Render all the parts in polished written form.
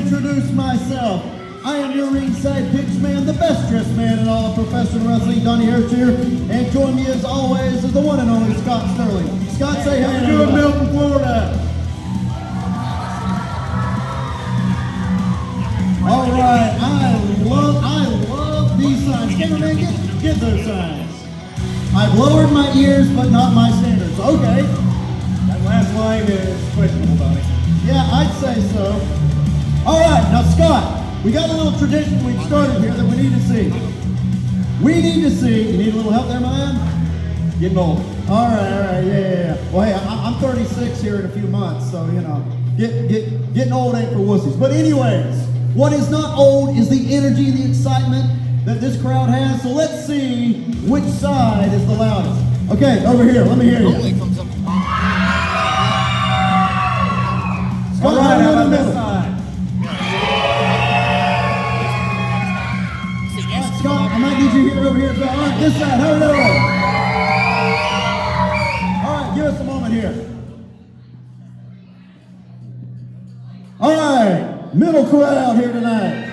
introduce myself. I am your ringside pitch man, the best dressed man in all of professional wrestling, Donnie Harris here. And join me as always is the one and only Scott Sterling. Scott, say hi. Good, Milton, Florida. All right, I love these signs. Cameraman, get those signs. I've lowered my ears, but not my standards. Okay. That last line is questionable, Donnie. Yeah, I'd say so. All right, now Scott. We got a little tradition we've started here that we need to see. We need to see. You need a little help there, man? Getting old. All right, yeah. Well, hey, I'm 36 here in a few months, so you know, getting old ain't for wussies. But anyways, what is not old is the energy and the excitement that this crowd has. So let's see which side is the loudest. Okay, over here. Let me hear you. All right, how about this side? Scott, I might need you here over here. All right, this side, how are we doing? All right, give us a moment here. All right, middle crowd here tonight.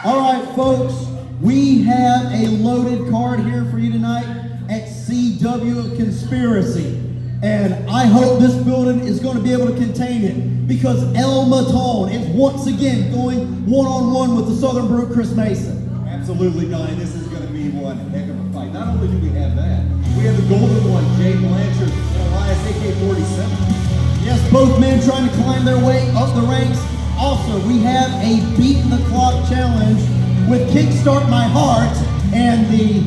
All right, folks, we have a loaded card here for you tonight at CWF Conspiracy. And I hope this building is going to be able to contain it because El Matone is once again going one-on-one with the Southern Brute, Chris Mason. Absolutely, Donnie. This is going to be one heck of a fight. Not only do we have that, we have the golden one, Jay Blanchard and Elias AK-47. Yes, both men trying to climb their way up the ranks. Also, we have a Beat the Clock challenge with Kickstart My Heart and the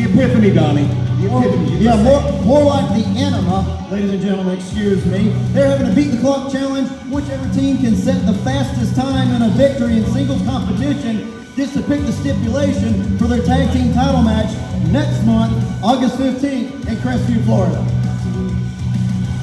Epiphany, Donnie. Yeah, more like the Enema, ladies and gentlemen, excuse me. They're having a Beat the Clock challenge. Whichever team can set the fastest time in a victory in singles competition gets to pick the stipulation for their tag team title match next month, August 15th in Crestview, Florida.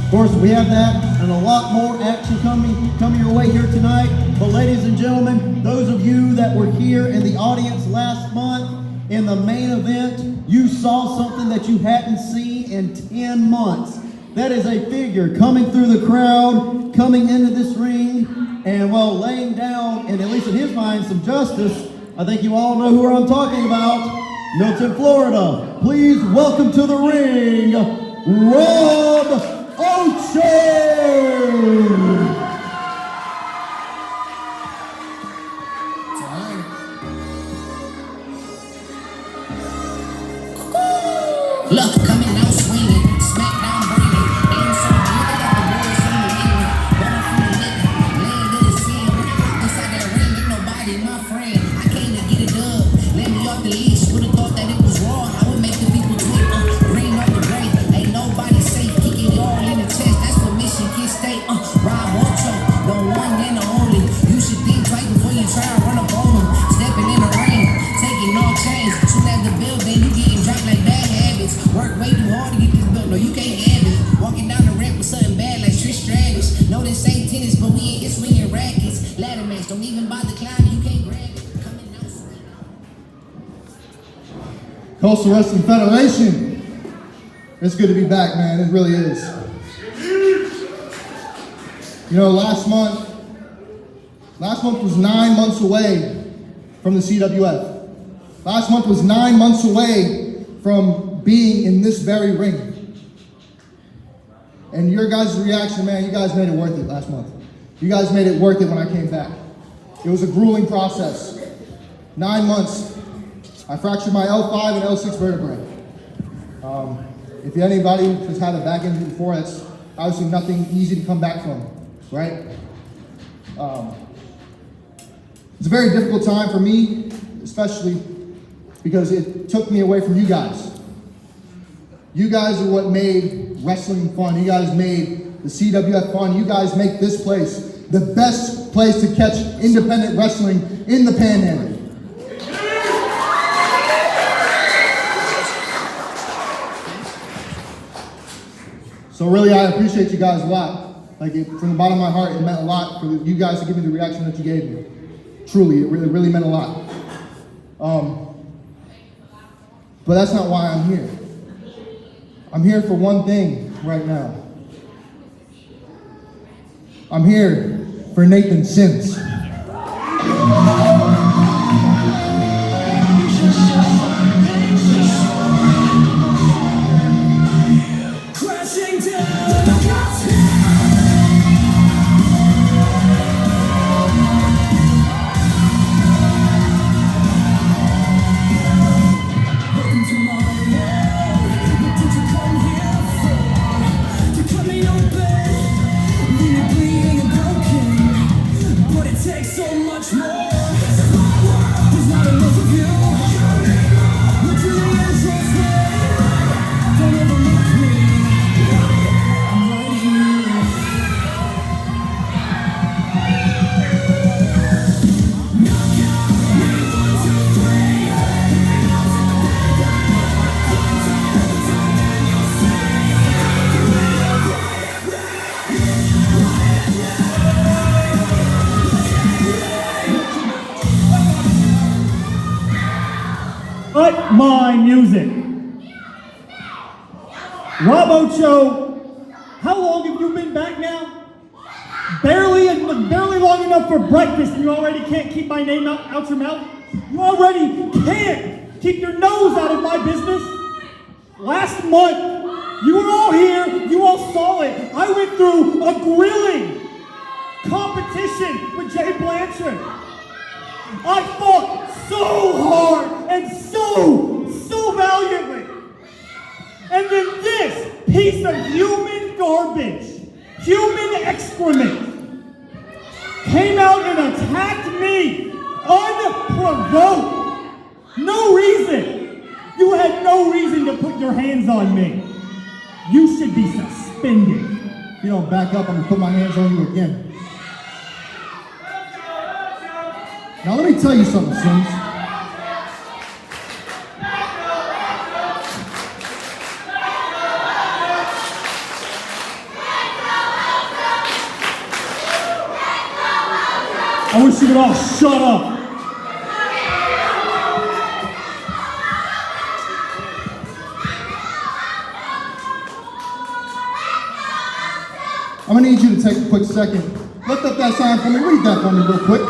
Of course, we have that and a lot more action coming your way here tonight. But ladies and gentlemen, those of you that were here in the audience last month, in the main event, you saw something that you hadn't seen in 10 months. That is a figure coming through the crowd, coming into this ring, and well, laying down, and at least in his mind, some justice. I think you all know who I'm talking about. Milton, Florida. Please welcome to the ring, Rob Ocho! Look, coming out swinging, smackdown bringing, ain't so good, I got the boys from the wing, better from the living, laying to the scene, inside that ring, ain't nobody my friend, I came to get it up, let me off the leash, would've thought that it was wrong, I would make the people tweet, green on the gray, ain't nobody safe, kicking y'all in the chest, that's what mission can stay, Rob Ocho, the one and the only, you should think twice before you try to run up on them, stepping in the ring, taking no change, soon as the building, you getting dropped like bad habits. Work way too hard to get this built. No, you can't have it. Walking down the ramp with something bad like Trish Stratus. No, this ain't tennis, but we ain't get swinging rackets. Ladder match, don't even bother climbing. You can't grab it. Coming out swinging. Coastal Wrestling Federation. It's good to be back, man. It really is. You know, last month was 9 months away from the CWF. Last month was 9 months away from being in this very ring. And your guys' reaction, man, you guys made it worth it last month. You guys made it worth it when I came back. It was a grueling process. 9 months. I fractured my L5 and L6 vertebrae. If anybody has had a back injury before, that's obviously nothing easy to come back from, right? It's a very difficult time for me, especially because it took me away from you guys. You guys are what made wrestling fun. You guys made the CWF fun. You guys make this place the best place to catch independent wrestling in the Panhandle. So really, I appreciate you guys a lot. From the bottom of my heart, it meant a lot for you guys to give me the reaction that you gave me. Truly, it really meant a lot. But that's not why I'm here. I'm here for one thing right now. I'm here for Nathan Sims. Cut my music. Rob Ocho, how long have you been back now? Barely long enough for breakfast, and you already can't keep my name out your mouth? You already can't keep your nose out of my business? Last month, you were all here, you all saw it. I went through a grilling competition with Jay Blanchard. I fought so hard and so valiantly. And then this piece of human garbage, human excrement, came out and attacked me unprovoked. No reason. You had no reason to put your hands on me. You should be suspended. If you don't back up, I'm gonna put my hands on you again. Now let me tell you something, Sims. I wish you would all shut up. I'm gonna need you to take a quick second. Lift up that sign for me. Read that for me real quick.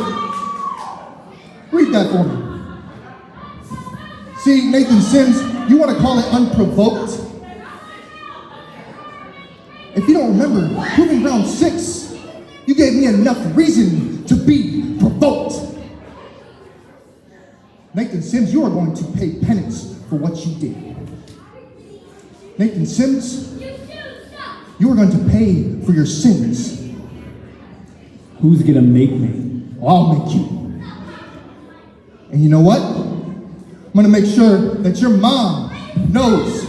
Read that for me. See, Nathan Sims, you want to call it unprovoked? If you don't remember, proving round 6, you gave me enough reason to be provoked. Nathan Sims, you are going to pay penance for what you did. Nathan Sims, you are going to pay for your sins. Who's gonna make me? I'll make you. And you know what? I'm gonna make sure that your mom knows.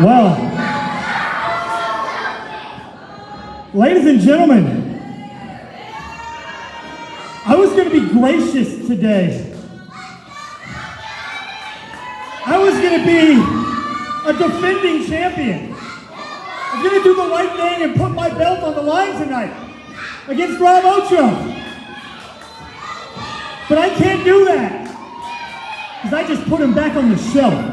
Well, ladies and gentlemen, I was going to be gracious today. I was going to be a defending champion. I'm going to do the right thing and put my belt on the line tonight against Rob Ocho. But I can't do that because I just put him back on the shelf.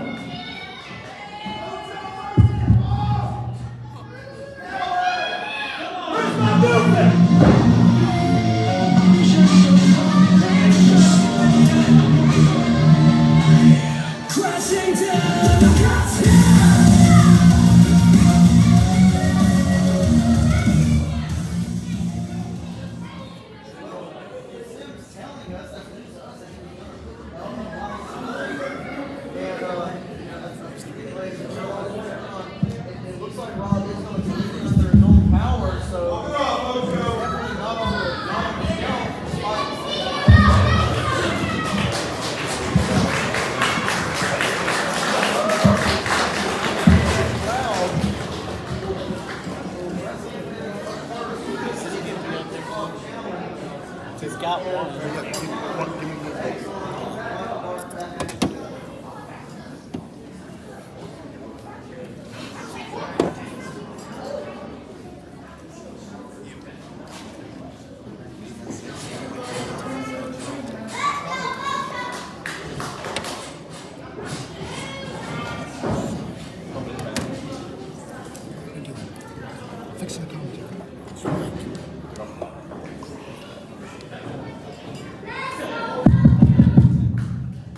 He's got one.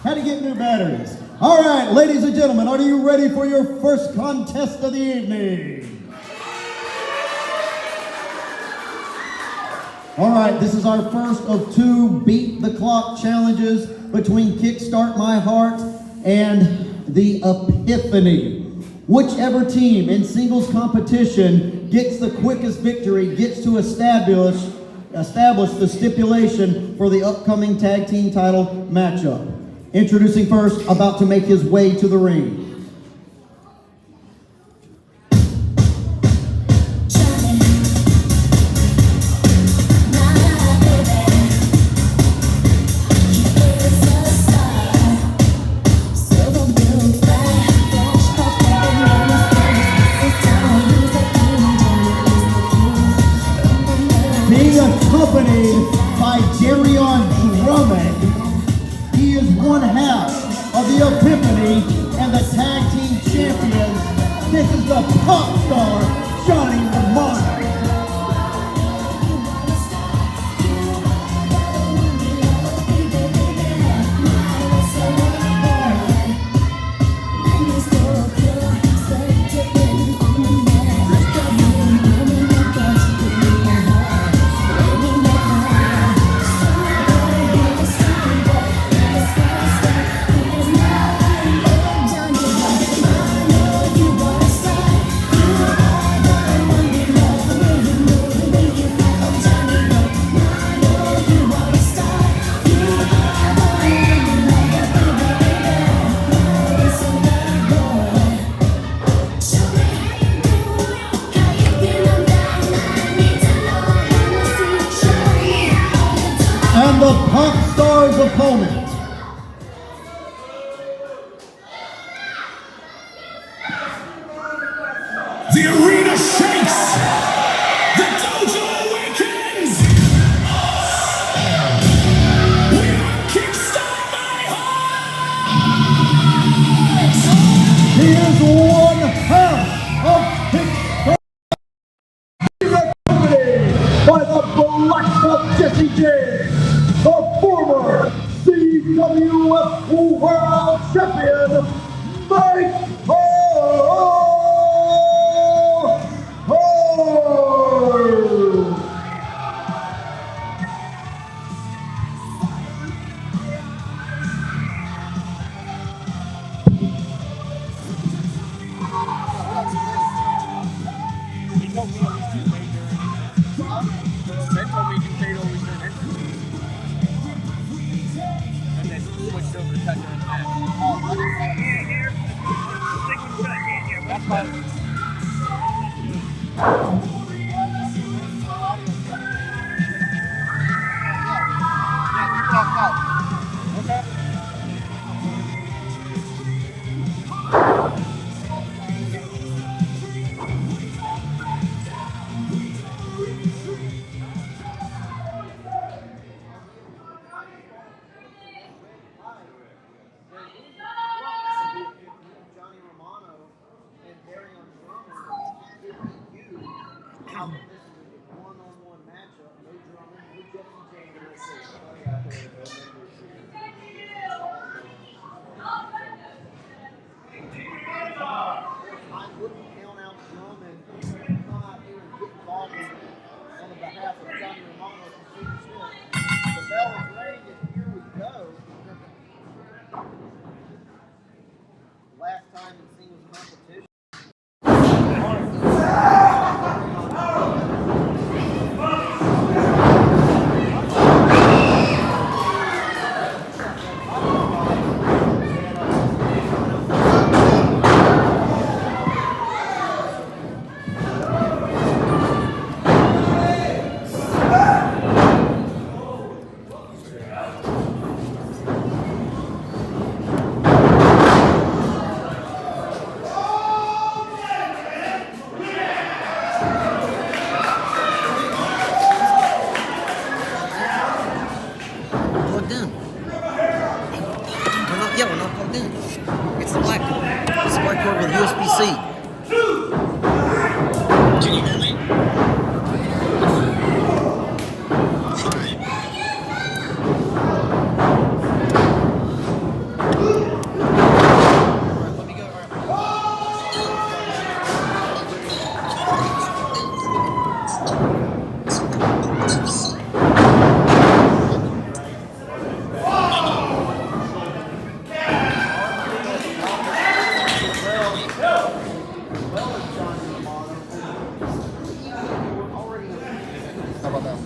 Had to get new batteries. All right, ladies and gentlemen, are you ready for your first contest of the evening? All right, this is our first of two Beat the Clock challenges between Kickstart My Heart and the Epiphany. Whichever team in singles competition gets the quickest victory gets to establish the stipulation for the upcoming tag team title matchup. Introducing first, about to make his way to the ring. Being accompanied by Jerry on drumming, he is one half of the Epiphany and the tag team champions. This is the pop star, Johnny Romano. And the pop star's opponent. The arena shakes! The dojo awakens! We are Kickstart My Heart! He is one half of Kickstart by the Black of Jesse James, the former CWF World Champion, Mike Ho! Ben told me you can fade over certain entrances. And then switched over to touch on that. That's fine. Johnny Romano and Harry on drumming, this is a one-on-one matchup, no drumming, no Jesse James. in. We're not plugged in. It's the black cord. It's the black cord with USB-C. Can you hear me? How about now?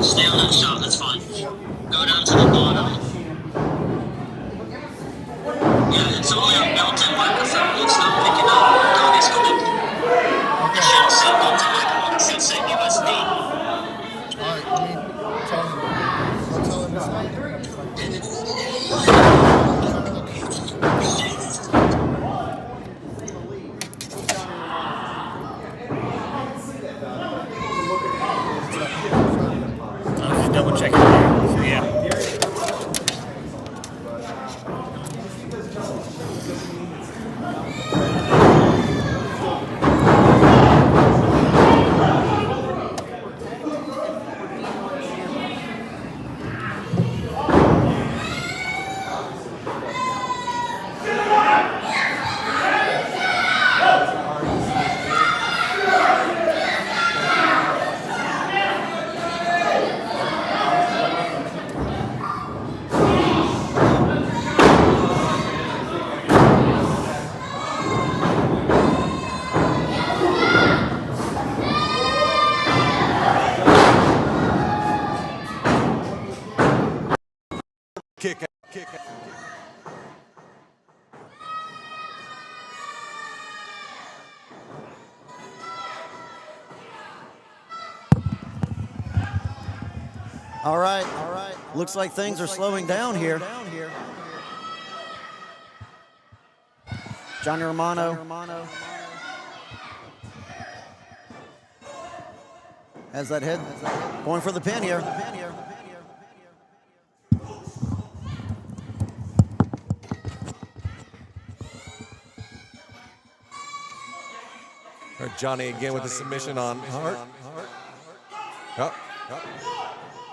Stay on that shot, that's fine. Go down to the bottom. Yeah, it's only a built-in microphone. It's not picking up audio disconnect. It should sync up to microphone. It should say USB. Alright, let me tell him. I'll tell him Just double checking. So, yeah. Kick out. Kick out. All right. Looks like things are slowing down here. Johnny Romano has that head going for the pin here. Johnny again with the submission on Hart. Yep.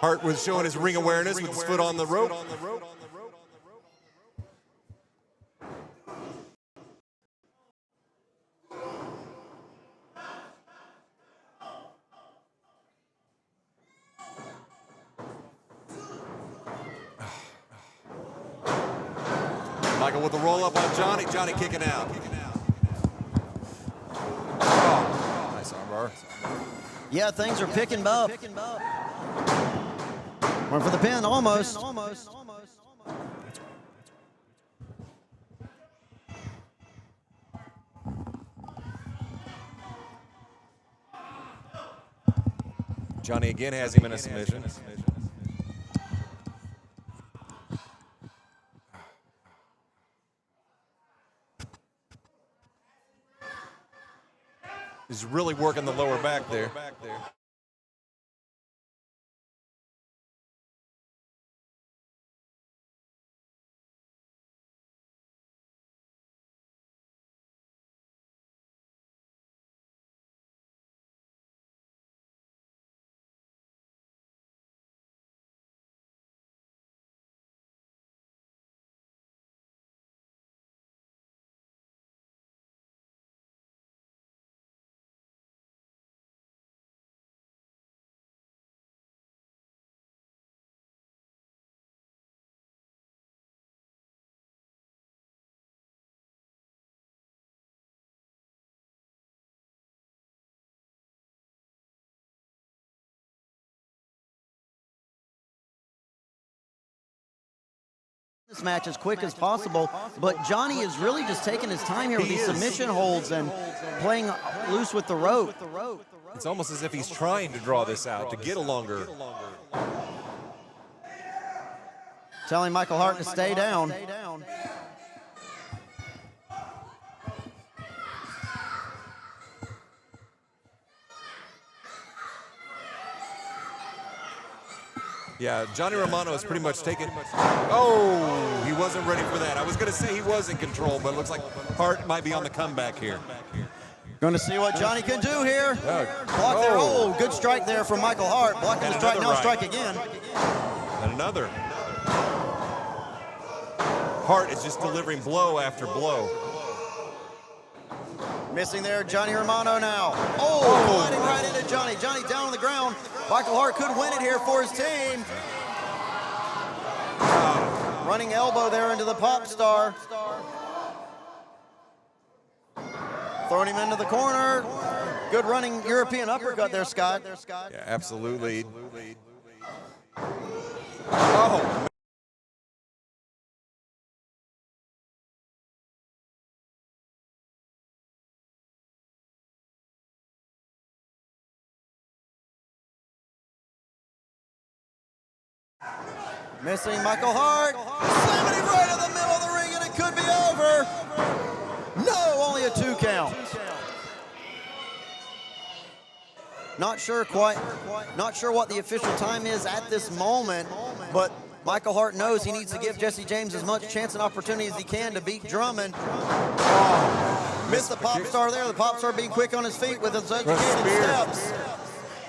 Hart was showing his ring awareness with his foot on the rope. Michael with the roll up on Johnny. Johnny kicking out. Oh, nice armbar. Yeah, things are picking up. One for the pin, almost. Johnny again has him in a submission. He's really working the lower back there. this match as quick as possible, but Johnny is really just taking his time here with these submission holds and playing loose with the rope. It's almost as if he's trying to draw this out to get a longer. Telling Michael Hart to stay down. Yeah, Johnny Romano has pretty much taken. Oh, he wasn't ready for that. I was going to say he was in control, but it looks like Hart might be on the comeback here. Going to see what Johnny can do here. Block there. Oh, good strike there from Michael Hart. Blocking the strike, now strike again. And another. Hart is just delivering blow after blow. Missing there, Johnny Romano now. Oh, gliding right into Johnny. Johnny down on the ground. Michael Hart could win it here for his team. Running elbow there into the pop star. Throwing him into the corner. Good running European uppercut there, Scott. Yeah, absolutely. Oh. Missing Michael Hart. Slamming him right in the middle of the ring, and it could be over. No, only a 2 count. Not sure what the official time is at this moment, but Michael Hart knows he needs to give Jesse James as much chance and opportunity as he can to beat Drummond. Missed the pop star there. The pop star being quick on his feet with his educated steps.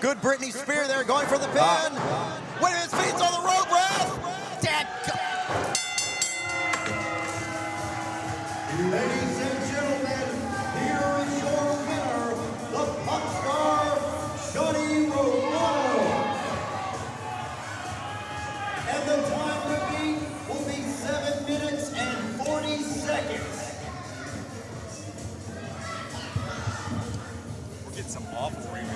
Good Brittany Spear there, going for the pin. Wait, his feet's on the rope, ref. Ladies and gentlemen, here is your winner, the pop star, Johnny Romano. And the time to beat will be 7 minutes and 40 seconds. We're getting some awful ring.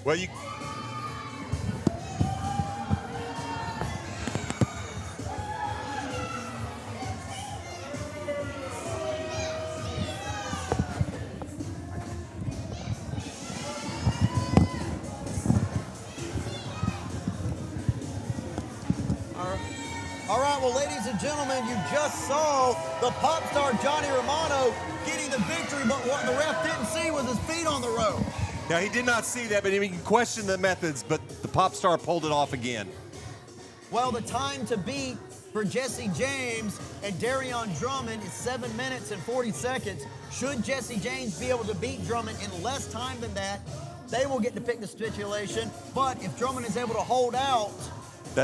Well, you. All right, well, ladies and gentlemen, you just saw the pop star Johnny Romano getting the victory, but what the ref didn't see was his feet on the rope. Now, he did not see that, but he can question the methods, but the pop star pulled it off again. Well, the time to beat for Jesse James and Darion Drummond is 7 minutes and 40 seconds. Should Jesse James be able to beat Drummond in less time than that, they will get to pick the stipulation. But if Drummond is able to hold out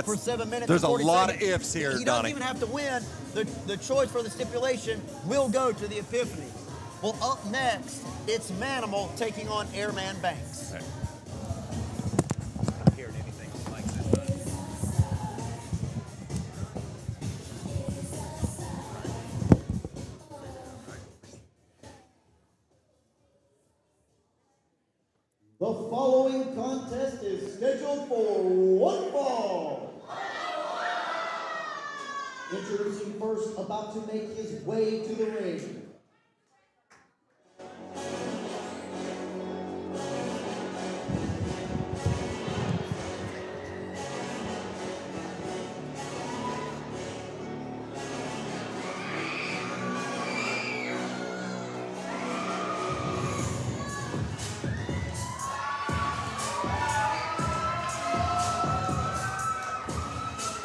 for 7 minutes there's and 40 a lot seconds, of ifs here, he Donnie. doesn't even have to win. The choice for the stipulation will go to the Epiphany. Well, up next, it's Manimal taking on Airman Banks. Okay. The following contest is scheduled for 1 fall. Introducing first, about to make his way to the ring.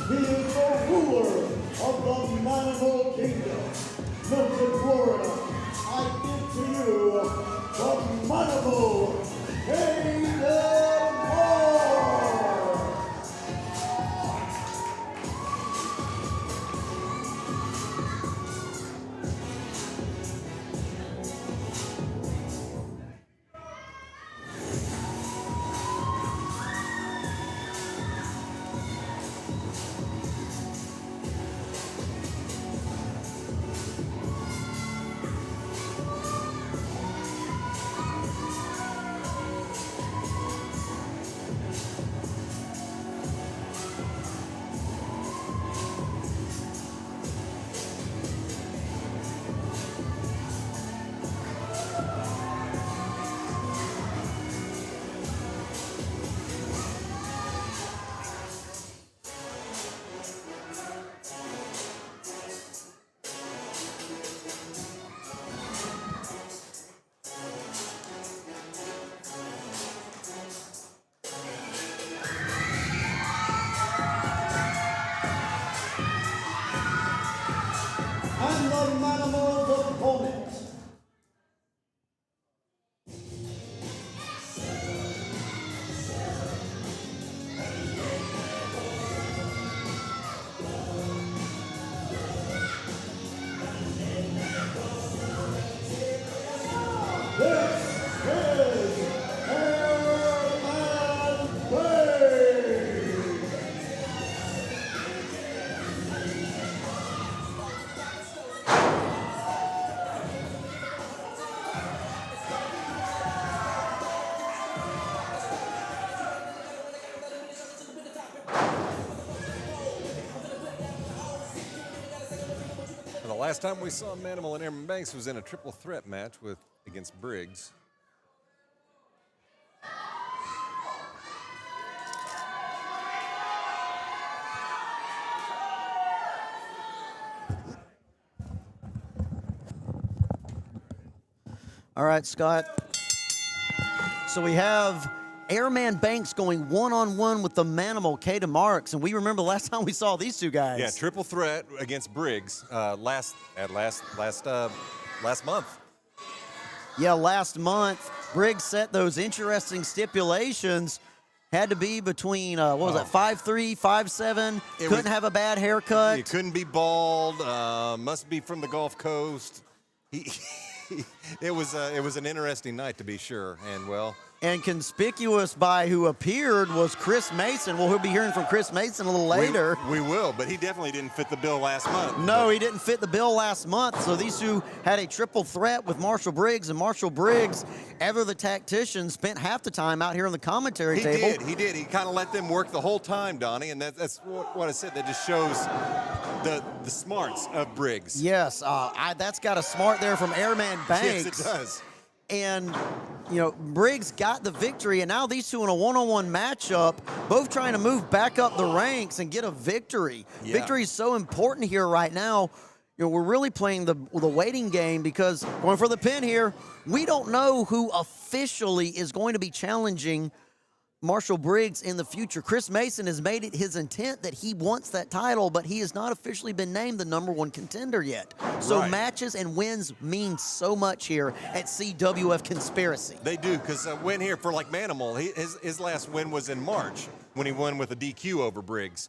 He is the ruler of the Manimal Kingdom, Milton, Florida. and the Manimal's opponent. The last time we saw Manimal and Airman Banks was in a triple threat match against Briggs. All right, Scott. So we have Airman Banks going one-on-one with the Manimal, K to Marks, and we remember the last time we saw these two guys. Yeah, triple threat against Briggs last month. Yeah, last month, Briggs set those interesting stipulations. Had to be between, what was that, 5'3", 5'7", couldn't have a bad haircut. You couldn't be bald, must be from the Gulf Coast. It was an interesting night, to be sure, and well. And conspicuous by who appeared was Chris Mason. Well, we'll be hearing from Chris Mason a little later. We will, but he definitely didn't fit the bill last month. No, he didn't fit the bill last month. So these two had a triple threat with Marshall Briggs, and Marshall Briggs, ever the tactician, spent half the time out here on the commentary table. He did. He kind of let them work the whole time, Donnie, and that's what I said. That just shows the smarts of Briggs. Yes, that's got a smart there from Airman Banks. Yes, it does. And, you know, Briggs got the victory, and now these two in a one-on-one matchup, both trying to move back up the ranks and get a victory. Yeah. Victory is so important here right now. You know, we're really playing the waiting game because going for the pin here, we don't know who officially is going to be challenging Marshall Briggs in the future. Chris Mason has made it his intent that he wants that title, but he has not officially been named the #1 contender yet. So matches and wins mean so much here at CWF Conspiracy. They do, because a win here for like Manimal, his last win was in March when he won with a DQ over Briggs.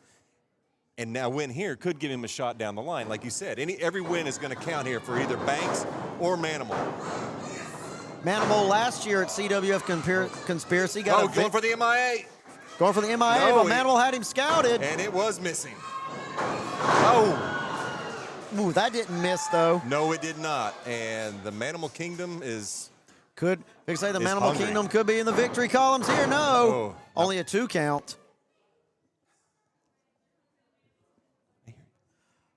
And now win here could give him a shot down the line. Like you said, every win is going to count here for either Banks or Manimal. Manimal last year at CWF Conspiracy got going for the MIA. Going for the MIA, but Manimal had him scouted. And it was missing. Oh. Ooh, that didn't miss, though. No, it did not. And the Manimal Kingdom is... Could they say the Manimal hungry. Kingdom could be in the victory columns here? No. Only a 2 count.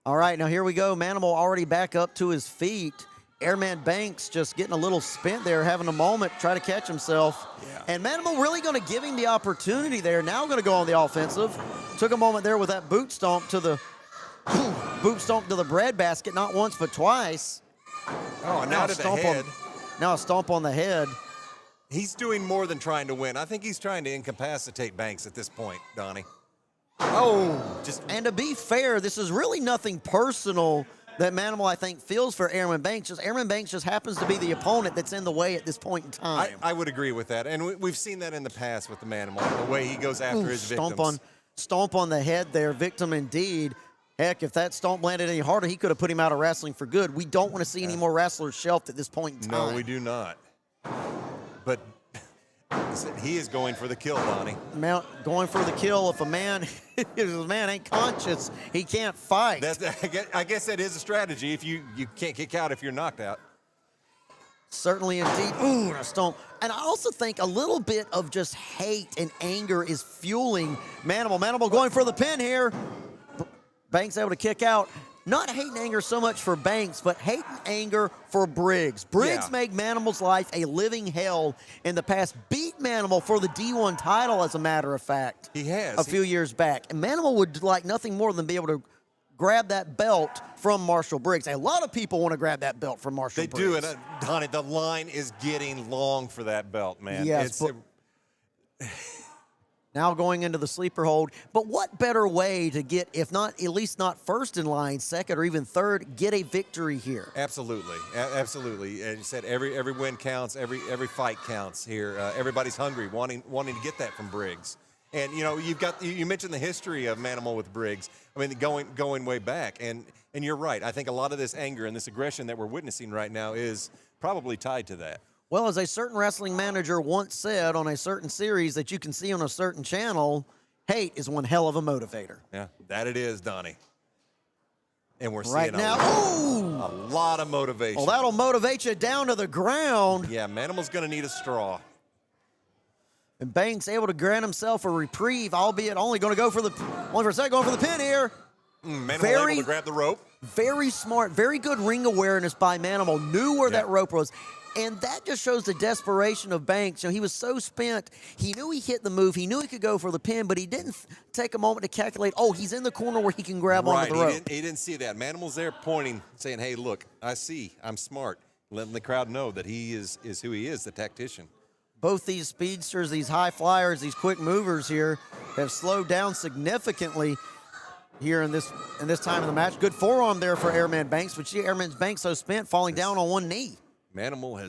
All right, now here we go. Manimal already back up to his feet. Airman Banks just getting a little spent there, having a moment, try to catch himself. Yeah. And Manimal really going to give him the opportunity there. Now going to go on the offensive. Took a moment there with that boot stomp to the breadbasket, not once but twice. Oh, and now to the head. Now a stomp on the head. He's doing more than trying to win. I think he's trying to incapacitate Banks at this point, Donnie. Oh, and to be fair, this is really nothing personal that Manimal, I think, feels for Airman Banks. Just Airman Banks just happens to be the opponent that's in the way at this point in time. I would agree with that, and we've seen that in the past with the Manimal, the way he goes after his victims. Stomp on the head there, victim indeed. Heck, if that stomp landed any harder, he could have put him out of wrestling for good. We don't want to see any more wrestlers shelved at this point in time. No, we do not. But he is going for the kill, Donnie. Going for the kill. If a man ain't conscious, he can't fight. I guess that is a strategy if you can't kick out if you're knocked out. Certainly indeed. Ooh, a stomp. And I also think a little bit of just hate and anger is fueling Manimal. Manimal going for the pin here. Banks able to kick out. Not hate and anger so much for Banks, but hate and anger for Briggs. Briggs made Manimal's life a living hell in the past. Beat Manimal for the D1 title, as a matter of fact. He has. A few years back. And Manimal would like nothing more than be able to grab that belt from Marshall Briggs. A lot of people want to grab that belt from Marshall Briggs. They do, and Donnie, the line is getting long for that belt, man. Yes, Now going into the sleeper hold. But what better way to get, if not, at least not first in line, second or even third, get a victory here? Absolutely, absolutely. And you said every win counts, every fight counts here. Everybody's hungry, wanting to get that from Briggs. And you mentioned the history of Manimal with Briggs. I mean, going way back. And you're right. I think a lot of this anger and this aggression that we're witnessing right now is probably tied to that. Well, as a certain wrestling manager once said on a certain series that you can see on a certain channel, hate is one hell of a motivator. Yeah, that it is, Donnie. And we're Right seeing now, a lot of motivation. well, that'll motivate you down to the ground. Yeah, Manimal's going to need a straw. And Banks able to grant himself a reprieve, albeit only going to go for the one for a second, going for the pin here. Manimal able to grab the rope. Very smart, very good ring awareness by Manimal. Knew where that rope was. And that just shows the desperation of Banks. He was so spent. He knew he hit the move. He knew he could go for the pin, but he didn't take a moment to calculate, oh, he's in the corner where he can grab onto the rope. He didn't see that. Manimal's there pointing, saying, hey, look, I see. I'm smart. Letting the crowd know that he is who he is, the tactician. Both these speedsters, these high flyers, these quick movers here have slowed down significantly here in this time of the match. Good forearm there for Airman Banks, but Airman Banks so spent, falling down on one knee. Manimal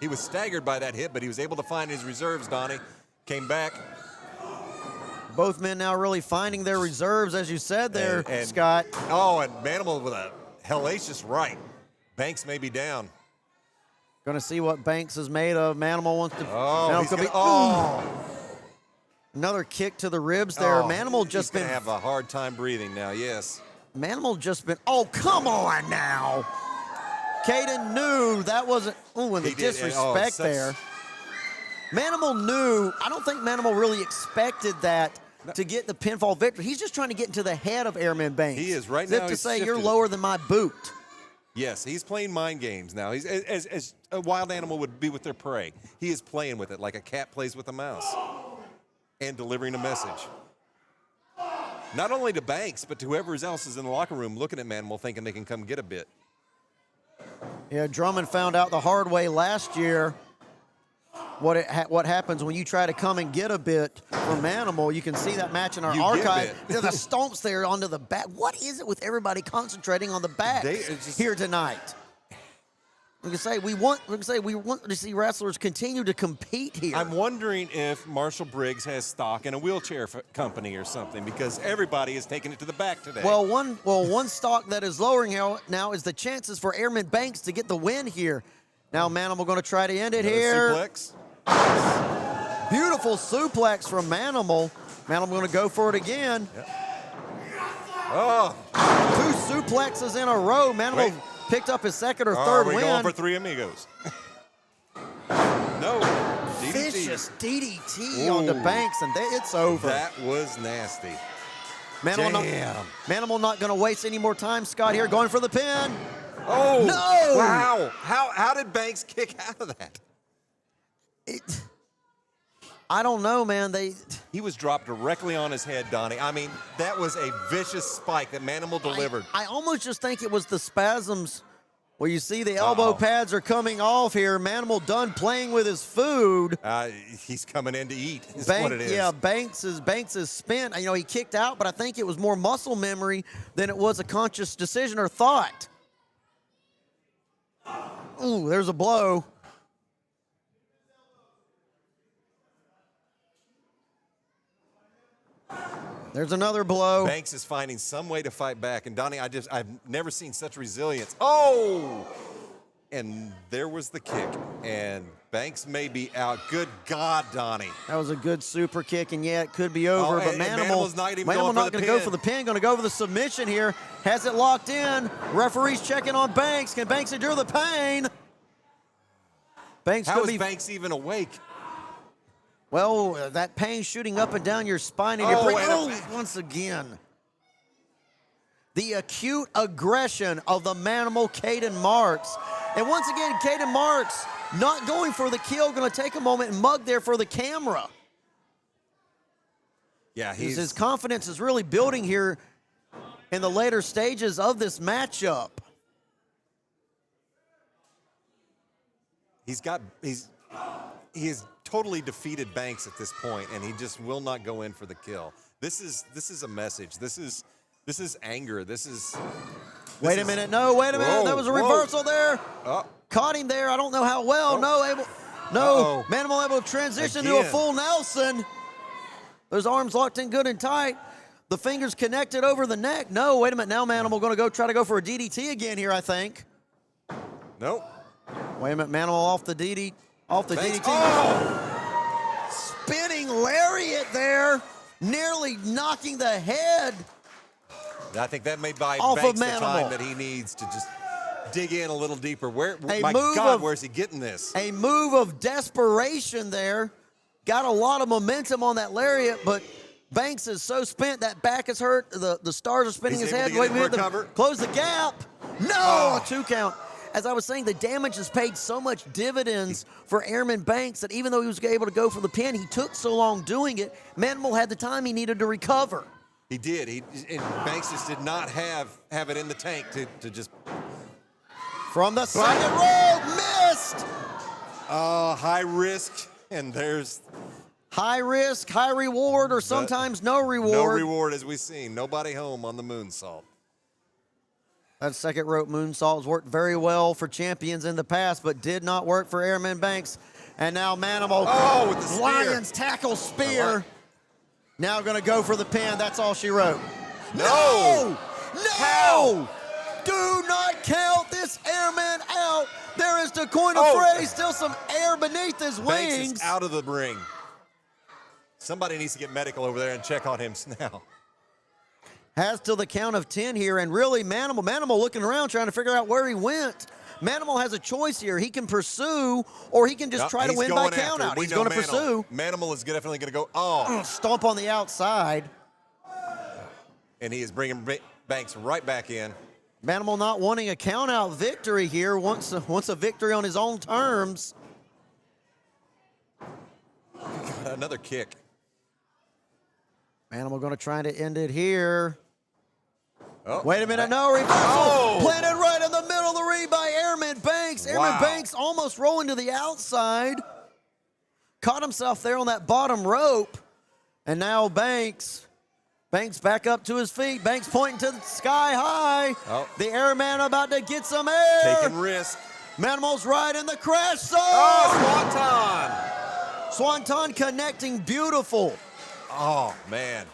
he was staggered by that hit, but he was able to find his reserves, Donnie. Came back. Both men now really finding their reserves, as you said there, Scott. Oh, and Manimal with a hellacious right. Banks may be down. Going to see what Banks is made of. Manimal wants to. Another kick to the ribs there. Manimal just been. He's going to have a hard time breathing now, yes. Manimal just been. Oh, come on now. Caden knew that wasn't. Oh, and the disrespect there. Manimal knew. I don't think Manimal really expected that to get the pinfall victory. He's just trying to get into the head of Airman Banks. He is right now. now. To say you're lower than my boot. Yes, he's playing mind games now. He's as a wild animal would be with their prey. He is playing with it like a cat plays with a mouse and delivering a message. Not only to Banks, but to whoever else is in the locker room looking at Manimal thinking they can come get a bit. Yeah, Drummond found out the hard way last year what happens when you try to come and get a bit from Manimal. You can see that match in our archive. The stomps there onto the back. What is it with everybody concentrating on the back here tonight? We can say we want to see wrestlers continue to compete here. I'm wondering if Marshall Briggs has stock in a wheelchair company or something, because everybody is taking it to the back today. Well, one stock that is lowering now is the chances for Airman Banks to get the win here. Now Manimal going to try to end it here. Suplex. Beautiful suplex from Manimal. Manimal going to go for it again. Yep. Oh. 2 suplexes in a row. Manimal picked up his second or third win. Are we going for 3 amigos? No. DDT. Vicious DDT onto Banks, and it's over. That was nasty. Manimal not going to waste any more time, Scott, here, going for the pin. Oh. No. Wow. How did Banks kick out of that? I don't know, man. He was dropped directly on his head, Donnie. I mean, that was a vicious spike that Manimal delivered. I almost just think it was the spasms where you see the elbow pads are coming off here. Manimal done playing with his food. He's coming in to eat is what it is. Yeah, Banks is spent. He kicked out, but I think it was more muscle memory than it was a conscious decision or thought. Ooh, there's a blow. There's another blow. Banks is finding some way to fight back. And Donnie, I've never seen such resilience. Oh! And there was the kick. And Banks may be out. Good God, Donnie. That was a good super kick, and yeah, it could be over. But Manimal's not even Manimal not going to go for the pin. Going to go for the submission here. Has it locked in. Referee's checking on Banks. Can Banks endure the pain? How is Banks even awake? Well, that pain shooting up and down your spine and your brain. Once again. The acute aggression of the Manimal Caden Marks. And once again, Caden Marks not going for the kill, going to take a moment and mug there for the camera. Yeah, his confidence is really building here in the later stages of this matchup. He is totally defeated Banks at this point, and he just will not go in for the kill. This is a message. This is anger. Wait a minute. No, wait a minute. Whoa, That was a whoa. reversal there. Oh. Caught him there. I don't know how well. Oh. No, Uh-oh. Manimal able to transition to a Again. full Nelson. Those arms locked in good and tight. The fingers connected over the neck. No, wait a minute. Now Manimal going to try to go for a DDT again here, I think. Nope. Wait a minute. Manimal off the DDT. Banks. Oh! Spinning lariat there. Nearly knocking the head I think that may buy off Banks of the Manimal. time that he needs to just dig in a little deeper. A My move God, of- where's he getting this? A move of desperation there. Got a lot of momentum on that lariat, but Banks is so spent. That back is hurt. The stars are spinning He's his able head. to get Wait in a for a minute. cover. Close the gap. No, Oh. a 2 count. As I was saying, the damage has paid so much dividends for Airman Banks that even though he was able to go for the pin, he took so long doing it. Manimal had the time he needed to recover. He did. And Banks just did not have it in the tank to just. From the second row, missed. High risk, and there's High risk, high reward, or sometimes no reward. no reward as we've seen. Nobody home on the moonsault. That second rope moonsault has worked very well for champions in the past, but did not work for Airman Banks. And now Manimal, Oh, with the spear. Lions tackle spear. Now going to go for the pin. That's all she wrote. No! No! Do not count this airman out. There is the coin of Oh. Freddy. Still some air beneath his Banks wings. is out of the ring. Somebody needs to get medical over there and check on him now. Has till the count of 10 here, and really Manimal looking around trying to figure out where he went. Manimal has a choice here. He can pursue, or he can just Yep, try to he's win by going after count it. out. We He's know going to pursue. Manimal is definitely going to go. Oh, Stomp on the outside. and he is bringing Banks right back in. Manimal not wanting a count out victory here. Wants a victory on his own terms. Another kick. Manimal going to try to end it here. Oh, Wait a minute, no reversal. Oh! Planted right in the middle of the ring by Airman Banks. Airman Wow. Banks almost rolling to the outside. Caught himself there on that bottom rope. And now Banks back up to his feet. Banks pointing to the sky high. Oh. The Airman about to get some air. Taking risk. Manimal's right in the crash zone. Oh, Swanton connecting beautiful. Oh, man.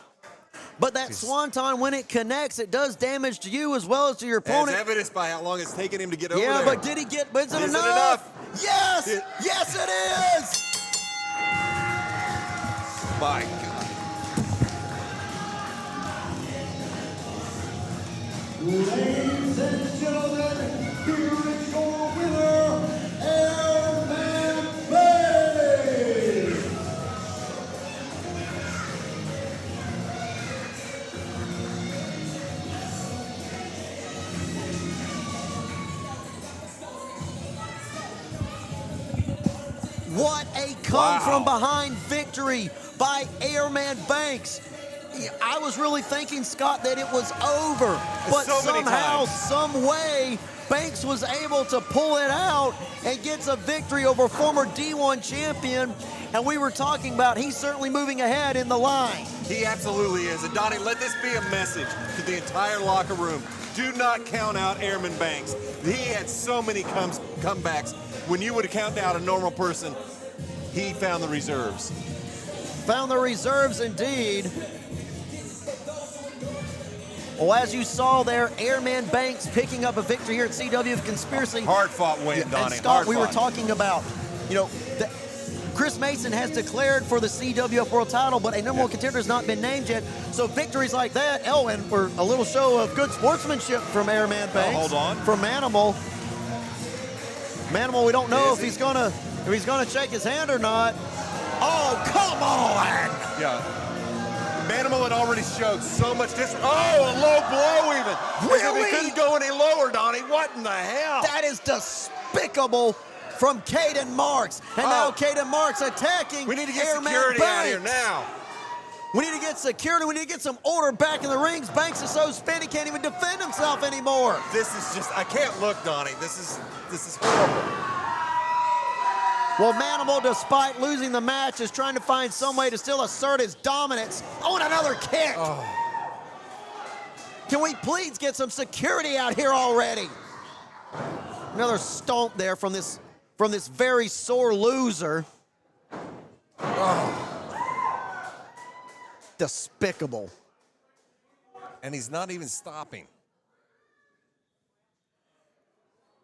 But that Swanton, when it connects, it does damage to you as well as to your As opponent. evidenced by how long it's taken him to get over Yeah, there. but did he get, but is it Is it enough? enough? Yes! It- Yes, it is! My God. Ladies and gentlemen, here is your winner, Airman Banks. What a come Wow. from behind victory by Airman Banks. I was really thinking, Scott, that it was over. But So many somehow, times. some way, Banks was able to pull it out and gets a victory over former D1 champion. And we were talking about he's certainly moving ahead in the line. He absolutely is. And Donnie, let this be a message to the entire locker room. Do not count out Airman Banks. He had so many comebacks. When you would count out a normal person, he found the reserves. Found the reserves indeed. Well, as you saw there, Airman Banks picking up a victory here at CWF Conspiracy. Hard-fought win, Donnie. And Scott, we were Hard-fought. talking about, Chris Mason has declared for the CWF World title, but a number one contender has not been named yet. So victories like that, and we're a little show of good sportsmanship from Airman Banks. hold on. From Manimal. Manimal, we don't know Is if he? he's gonna shake his hand or not. Oh, come on! Yeah. Manimal had already showed so much a low blow even. As if Really? he couldn't go any lower, Donnie. What in the hell? That is despicable from Caden Marks. And now Caden Marks attacking We need to get Airman security out here Banks. now. We need to get security. We need to get some order back in the rings. Banks is so spent he can't even defend himself anymore. This is just, I can't look, Donnie. This is horrible. Well, Manimal, despite losing the match, is trying to find some way to still assert his dominance. Oh, and another kick. Can we please get some security out here already? Another stomp there from this very sore loser. Despicable. And he's not even stopping.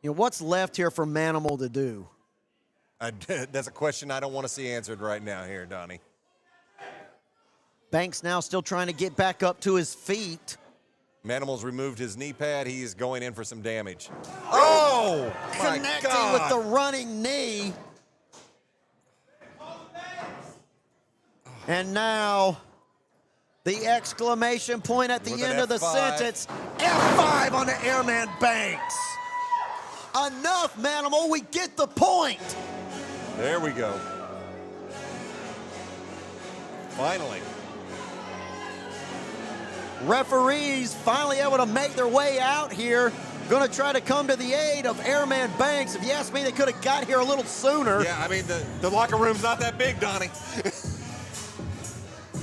You know, what's left here for Manimal to do? That's a question I don't want to see answered right now here, Donnie. Banks now still trying to get back up to his feet. Manimal's removed his knee pad. He's going in for some damage. Oh, my Connecting God. with the running knee. And now the exclamation point at the With an end of the F5. sentence. F5 on the Airman Banks. Enough, Manimal. We get the point. There we go. Finally. Referees finally able to make their way out here. Going to try to come to the aid of Airman Banks. If you ask me, they could have got here a little sooner. Yeah, I mean, the locker room's not that big, Donnie.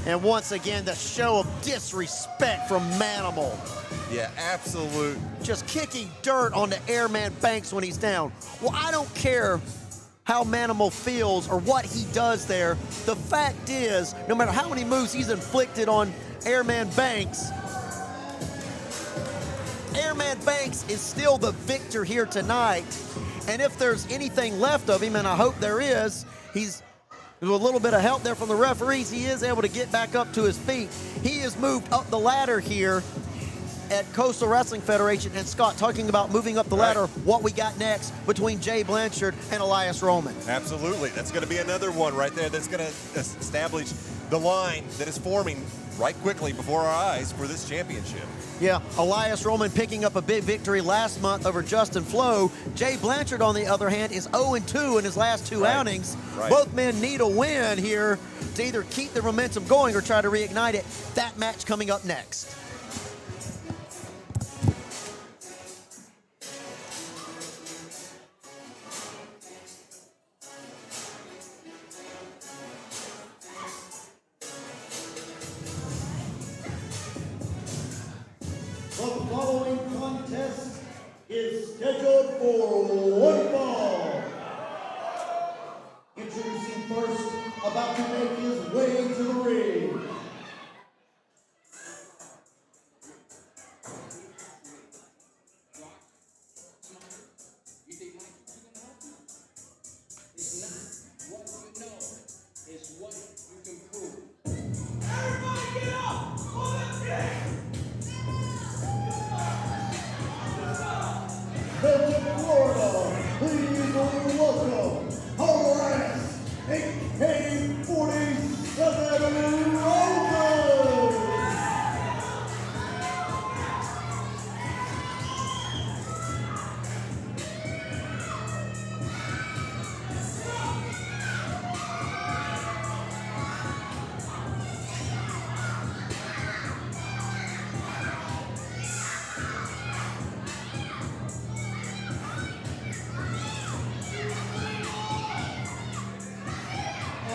And once again, the show of disrespect from Manimal. Yeah, absolute. Just kicking dirt onto Airman Banks when he's down. Well, I don't care how Manimal feels or what he does there. The fact is, no matter how many moves he's inflicted on Airman Banks, Airman Banks is still the victor here tonight. And if there's anything left of him, and I hope there is, with a little bit of help there from the referees, he is able to get back up to his feet. He has moved up the ladder here at Coastal Wrestling Federation. And Scott, talking about moving up the ladder, what we got next between Jay Blanchard and Elias Roman. Absolutely. That's going to be another one right there that's going to establish the line that is forming right quickly before our eyes for this championship. Yeah, Elias Roman picking up a big victory last month over Justin Flo. Jay Blanchard, on the other hand, is 0-2 in his last two outings. Right. Both men need a win here to either keep the momentum going or try to reignite it. That match coming up next. The following contest is scheduled for one fall. Introducing first, about to make his way to the ring. Belgium, Florida, please welcome Horace AK-47 Roman.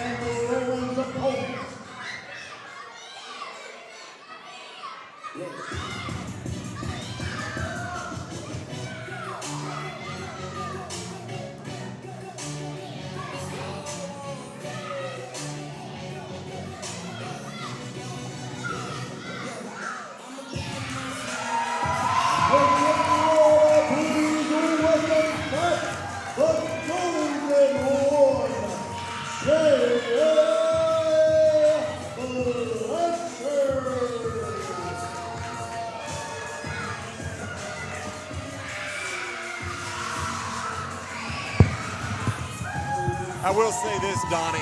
And the Roman's opponent. I will say this, Donnie.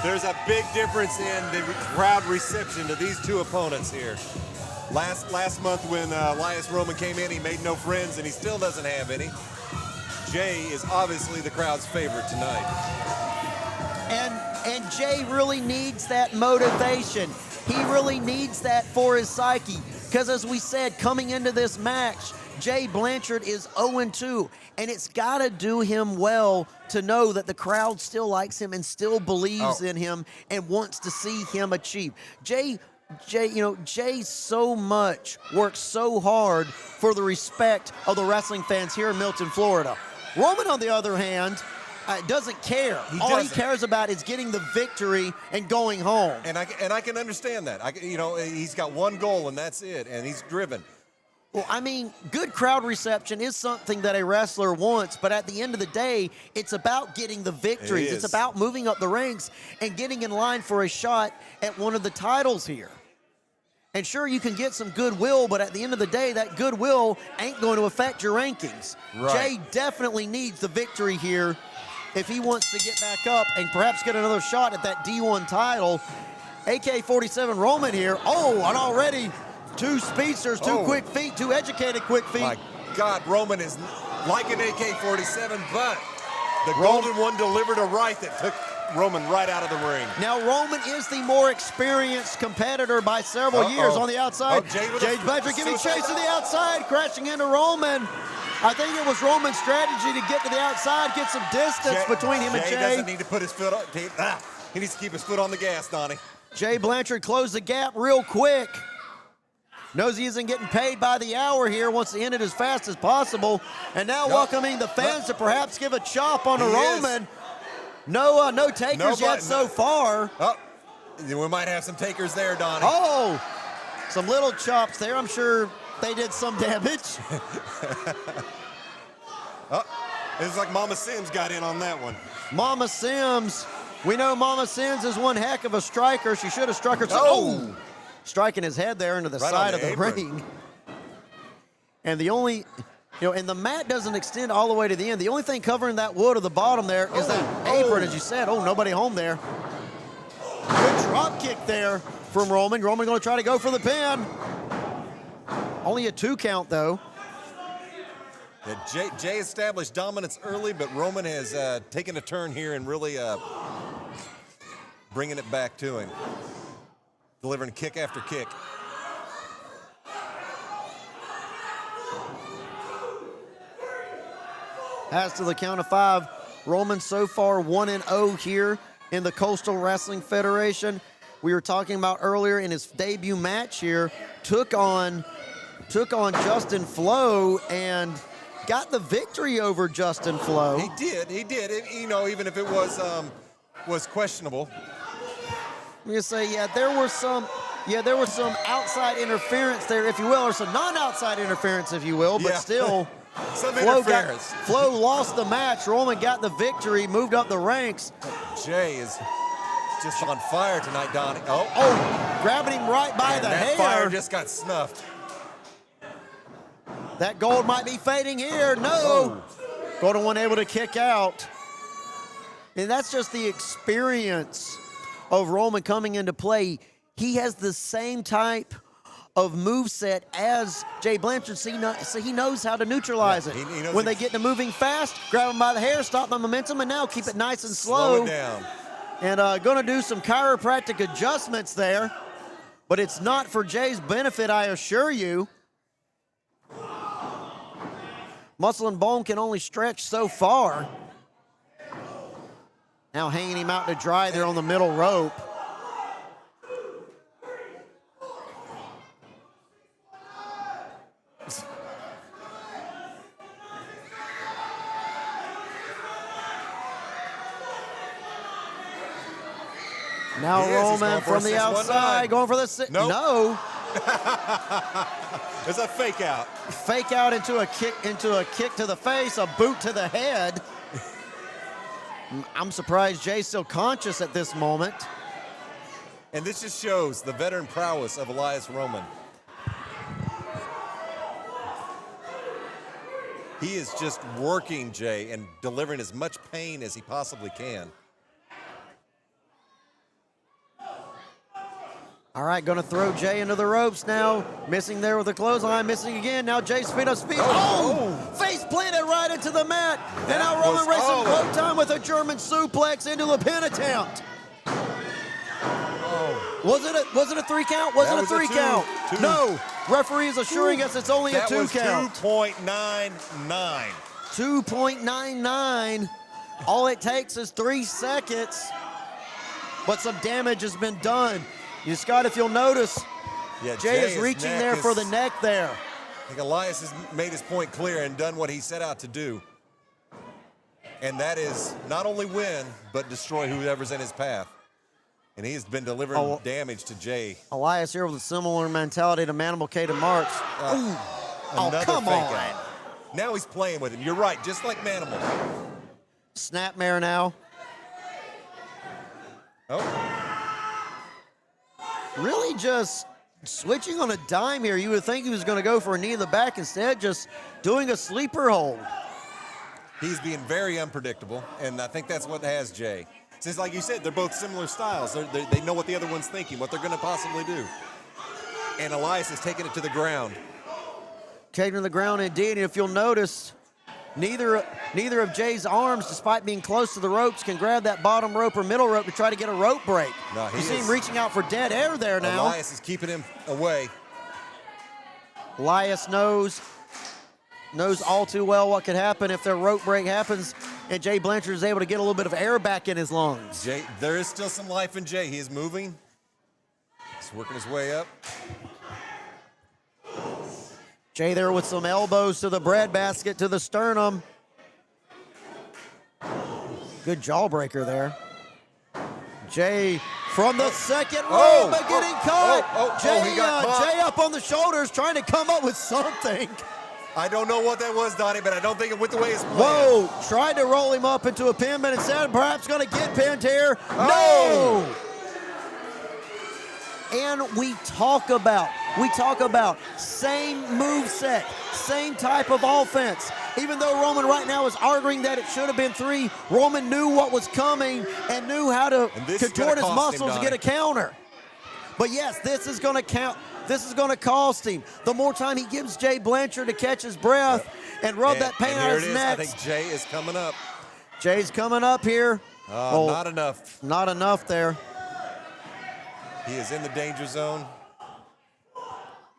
There's a big difference in the crowd reception to these two opponents here. Last month when Elias Roman came in, he made no friends, and he still doesn't have any. Jay is obviously the crowd's favorite tonight. And Jay really needs that motivation. He really needs that for his psyche. Because as we said, coming into this match, Jay Blanchard is 0-2, and it's got to do him well to know that the crowd still likes him and still believes in him and wants to see him achieve. Jay so much works so hard for the respect of the wrestling fans here in Milton, Florida. Roman, on the other hand, doesn't care. All he cares about is getting the victory and going home. And I can understand that. He's got one goal and that's it, and he's driven. Well, I mean, good crowd reception is something that a wrestler wants, but at the end of the day, it's about getting the victories. It's about moving up the ranks and getting in line for a shot at one of the titles here. And sure, you can get some goodwill, but at the end of the day, that goodwill ain't going to affect your rankings. Right. Jay definitely needs the victory here if he wants to get back up and perhaps get another shot at that D1 title. AK-47 Roman here. Oh, and already two speedsters, two quick feet, two educated quick feet. My God, Roman is like an AK-47, but the golden one delivered a right that took Roman right out of the ring. Now, Roman is the more experienced competitor by several years on the outside. Jay Blanchard giving chase to the outside, crashing into Roman. I think it was Roman's strategy to get to the outside, get some distance between him and Jay. Jay doesn't need to put his foot on. He needs to keep his foot on the gas, Donnie. Jay Blanchard closed the gap real quick. Knows he isn't getting paid by the hour here, wants to end it as fast as possible. And now welcoming the fans to perhaps give a chop on Roman. No takers yet so far. Oh, we might have some takers there, Donnie. Oh, some little chops there. I'm sure they did some damage. It's like Mama Sims got in on that one. Mama Sims. We know Mama Sims is one heck of a striker. She should have struck her. Striking his head there into the side of the ring. And the only, and the mat doesn't extend all the way to the end. The only thing covering that wood of the bottom there is that apron, as you said. Oh, nobody home there. Good drop kick there from Roman. Roman going to try to go for the pin. Only a 2 count, though. Yeah, Jay established dominance early, but Roman has taken a turn here and really bringing it back to him. Delivering kick after kick. As to the count of 5, Roman so far 1-0 here in the Coastal Wrestling Federation. We were talking about earlier in his debut match here, took on Justin Flo and got the victory over Justin Flo. He did. Even if it was questionable. I'm gonna say, there was some outside interference there, if you will, or some non-outside interference, if you will, but still, some interference. Flo lost the match. Roman got the victory, moved up the ranks. Jay is just on fire tonight, Donnie. Grabbing him right by the hair. That fire just got snuffed. That gold might be fading here. No. Golden one able to kick out. And that's just the experience of Roman coming into play. He has the same type of moveset as Jay Blanchard, so he knows how to neutralize it. He knows when they get to moving fast, grab him by the hair, stop the momentum, and now keep it nice and slow. Slow it down. And going to do some chiropractic adjustments there, but it's not for Jay's benefit, I assure you. Muscle and bone can only stretch so far. Now hanging him out to dry there on the middle rope. Now Roman from the outside going for the no. It's a fake out. Fake out into a kick to the face, a boot to the head. I'm surprised Jay's still conscious at this moment. And this just shows the veteran prowess of Elias Roman. He is just working Jay and delivering as much pain as he possibly can. All right, going to throw Jay into the ropes now. Missing there with the clothesline, missing again. Now Jay speed up. Face planted right into the mat. And now Roman racing rope time with a German suplex into the pin attempt. Was it a 3 count? Was it a 3 count? Two. No. Referee is assuring us it's only That a 2 was count. 2.99. 2.99. All it takes is 3 seconds. But some damage has been done. Scott, if you'll notice, Yeah, Jay is Jay's reaching neck there for is- the neck there. I think Elias has made his point clear and done what he set out to do. And that is not only win, but destroy whoever's in his path. And he has been delivering damage to Jay. Elias here with a similar mentality to Manimal Cade and Marks. Ooh. Oh, Another come fake on. out. Now he's playing with him. You're right, just like Manimal. Snapmare now. Oh. Really just switching on a dime here. You would think he was going to go for a knee in the back. Instead, just doing a sleeper hold. He's being very unpredictable, and I think that's what has Jay. Since, like you said, they're both similar styles. They know what the other one's thinking, what they're going to possibly do. And Elias is taking it to the ground. Taking to the ground indeed, and if you'll notice, neither of Jay's arms, despite being close to the ropes, can grab that bottom rope or middle rope to try to get a rope break. No, you see him reaching out for dead air there now. Elias is keeping him away. Elias knows all too well what could happen if their rope break happens and Jay Blanchard is able to get a little bit of air back in his lungs. Jay, there is still some life in Jay. He is moving. He's working his way up. Jay there with some elbows to the breadbasket, to the sternum. Good jawbreaker there. Jay from the second row, but getting caught. He got caught. Jay up on the shoulders trying to come up with something. I don't know what that was, Donnie, but I don't think it went the way it's planned. Whoa, tried to roll him up into a pin, but instead perhaps going to get pinned here. Oh. No! And we talk about same move set, same type of offense. Even though Roman right now is arguing that it should have been 3, Roman knew what was coming and knew how to contort his muscles to get a counter. But yes, this is going to count. This is going to cost him. The more time he gives Jay Blanchard to catch his breath and rub that pain out of his neck. I think Jay is coming up. Jay's coming up here. Not enough. Not enough there. He is in the danger zone.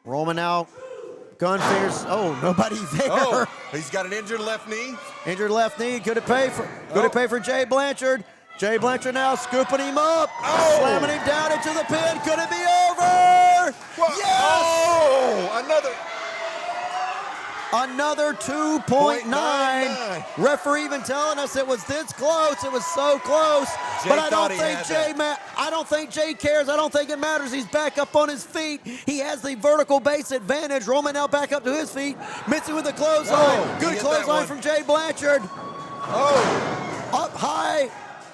Roman out. Gun fingers. Oh, nobody there. Oh, he's got an injured left knee. Injured left knee. Could it pay for Jay Blanchard? Jay Blanchard now scooping him up, slamming him down into the pin. Could it be over? Whoa. Yes! Oh, Another 2.9. Referee even telling us it was this close. It was so close. But I don't think Jay cares. I don't think it matters. He's back up on his feet. He has the vertical base advantage. Roman now back up to his feet. Mitzi with the clothesline. Good clothesline from Jay Blanchard.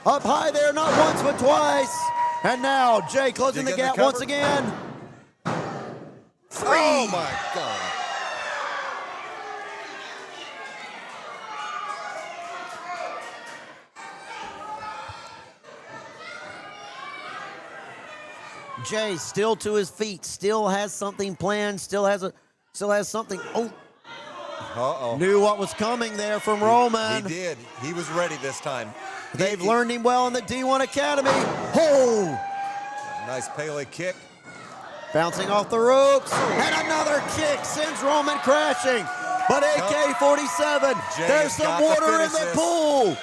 Up high there, not once but twice. And now Jay closing the gap once again. 3. Oh my God. Jay still to his feet, still has something planned, still has something. Knew what was coming there from Roman. He did. He was ready this time. They've learned him well in the D1 Academy. Oh! Nice Pele kick. Bouncing off the ropes. And another kick sends Roman crashing. But AK-47, there's some water in the pool.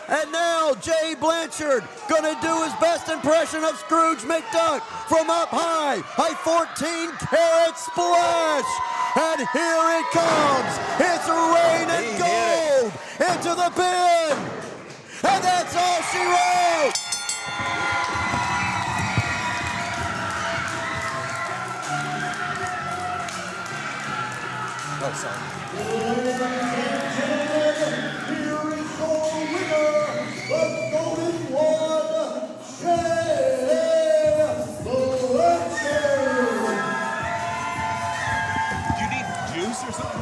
And now Jay Blanchard gonna do his best impression of Scrooge McDuck from up high. A 14-karat splash. And here it comes. It's rain and gold into the bin. And that's all she wrote. Oh, sorry. Do you need juice or something?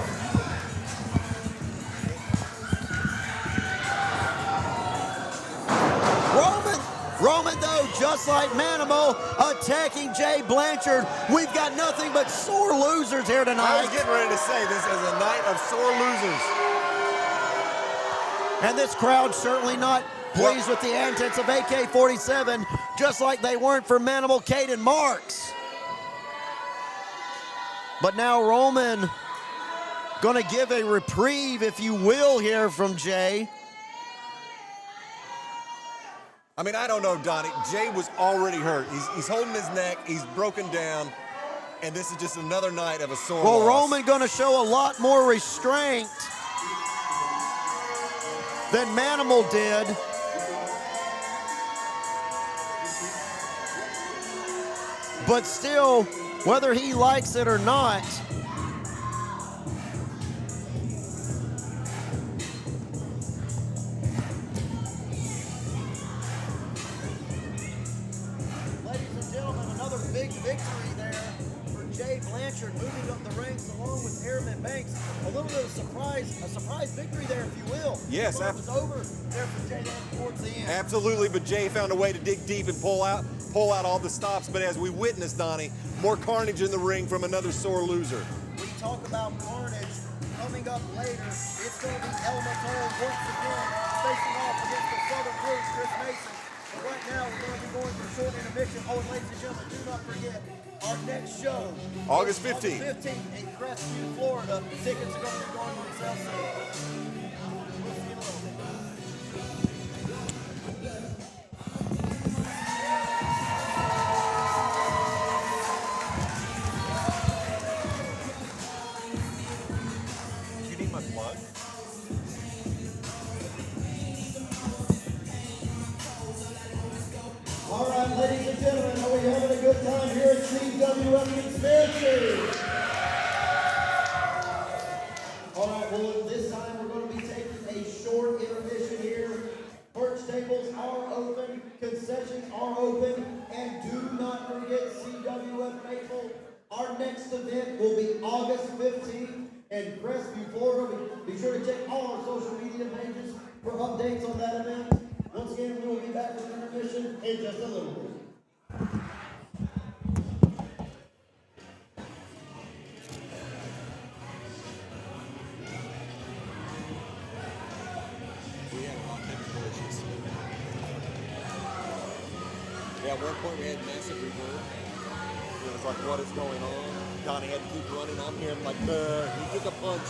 Roman, though, just like Manimal, attacking Jay Blanchard. We've got nothing but sore losers here tonight. I was getting ready to say this is a night of sore losers. And this crowd certainly not pleased with the antics of AK-47, just like they weren't for Manimal, Cade, and Marks. But now Roman going to give a reprieve, if you will, here from Jay. I mean, I don't know, Donnie. Jay was already hurt. He's holding his neck. He's broken down. And this is just another night of a sore Well, loss. Roman going to show a lot more restraint than Manimal did. But still, whether he likes it or not, ladies and gentlemen, another big victory there for Jay Blanchard, moving up the ranks along with Airman Banks. A little bit of a surprise victory there, if you will. Yes, It was over there for Jay towards the end. absolutely. But Jay found a way to dig deep and pull out all the stops. But as we witnessed, Donnie, more carnage in the ring from another sore loser. We talk about carnage coming up later. It's going to be Elemental once again facing off against the Southern Blues, Chris Mason. But right now, we're going to be going for a short intermission. Oh, and ladies and gentlemen, do not forget our next show. August is 15th. August 15th in Crestview, Florida. Tickets are going to be going on sale soon. We'll see you in a little bit. You need my plug? All right, ladies and gentlemen, are we having a good time here at CWF Conspiracy? All right, well, this time we're going to be taking a short intermission here. Merch tables are open, concessions are open, and do not forget CWF Maple. Our next event will be August 15th in Crestview, Florida. Be sure to check all our social media pages for updates on that event. Once again, we will be back with intermission in just a little bit. We had a lot of technical issues. Yeah, at one point we had massive reverb. It was like, what is going on? Donnie had to keep running. I'm here, I'm like, he took a punch.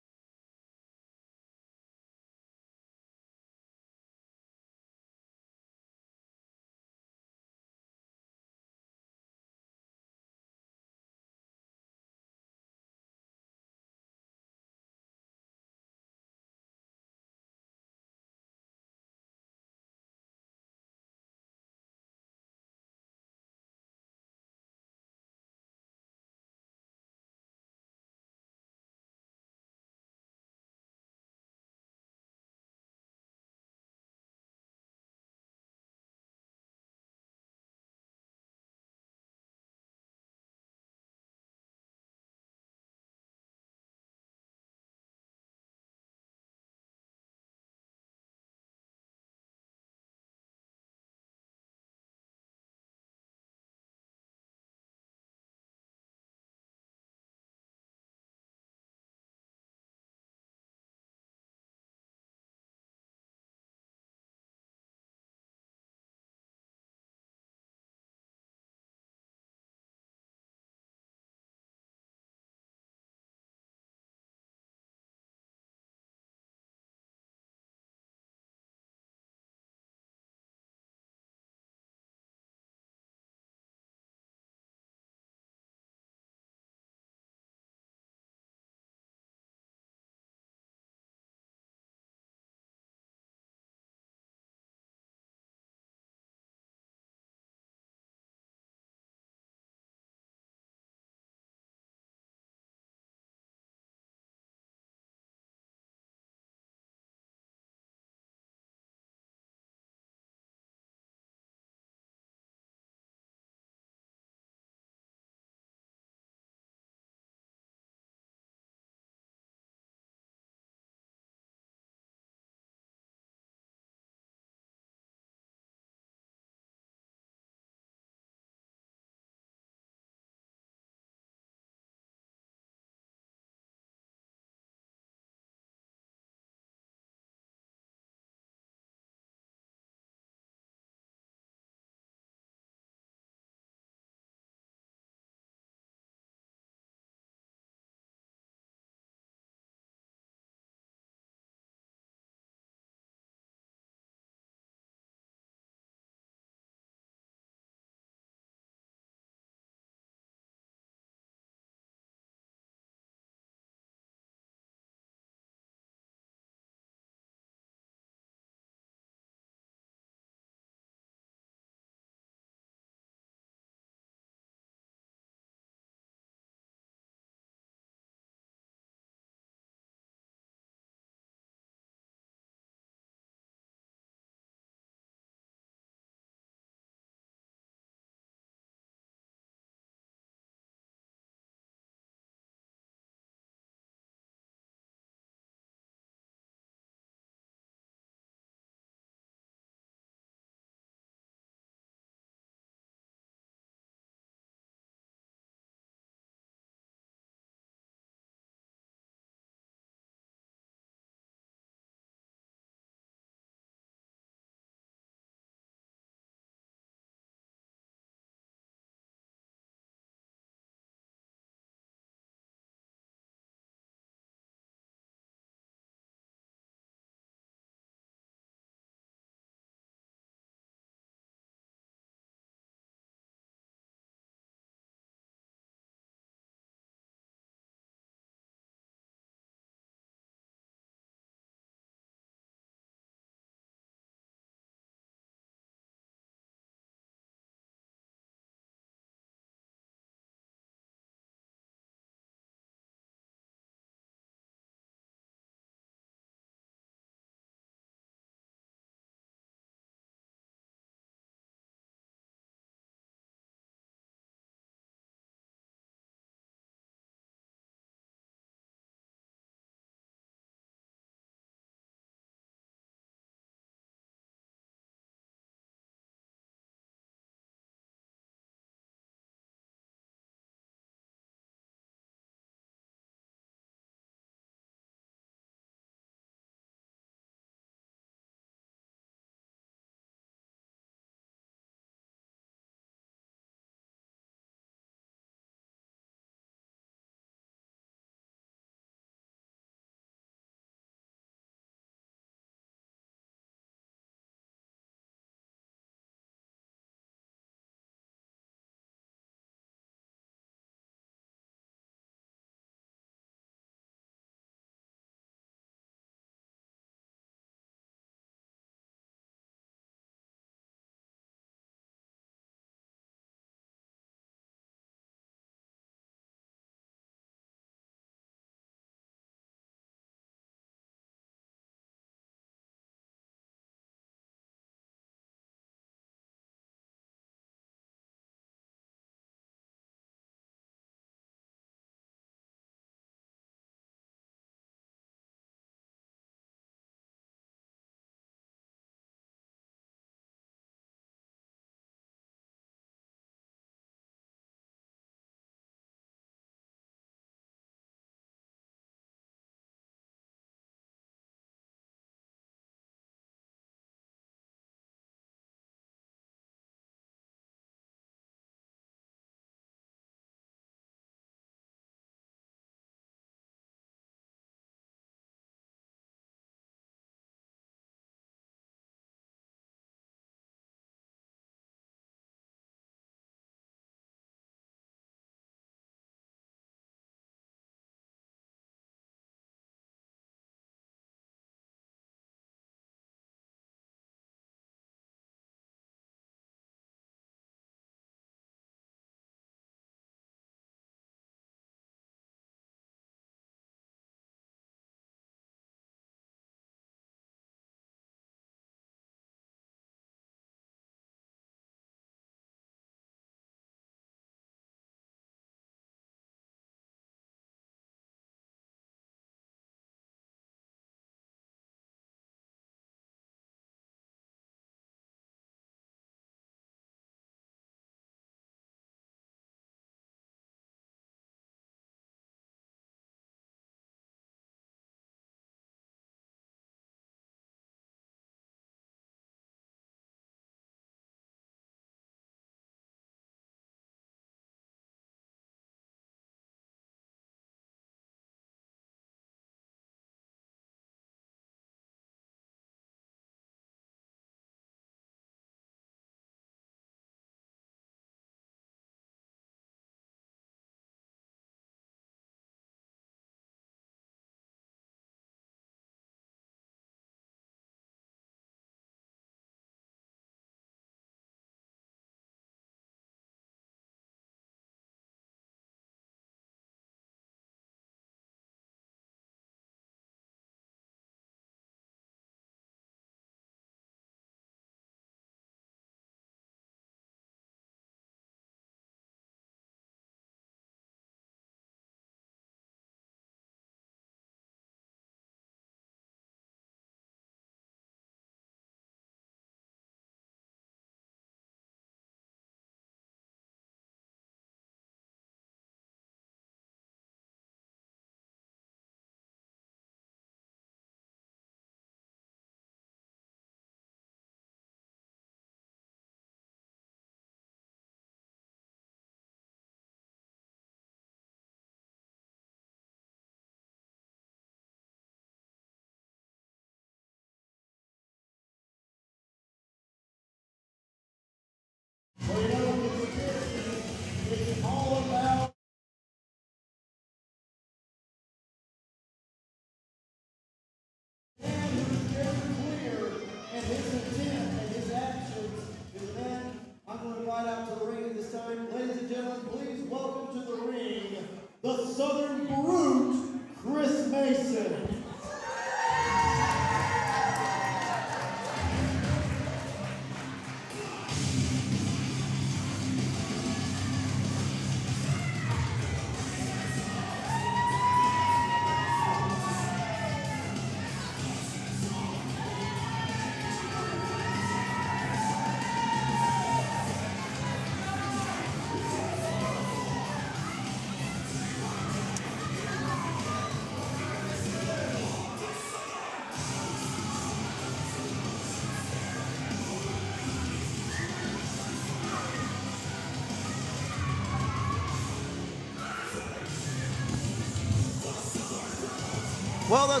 Well, the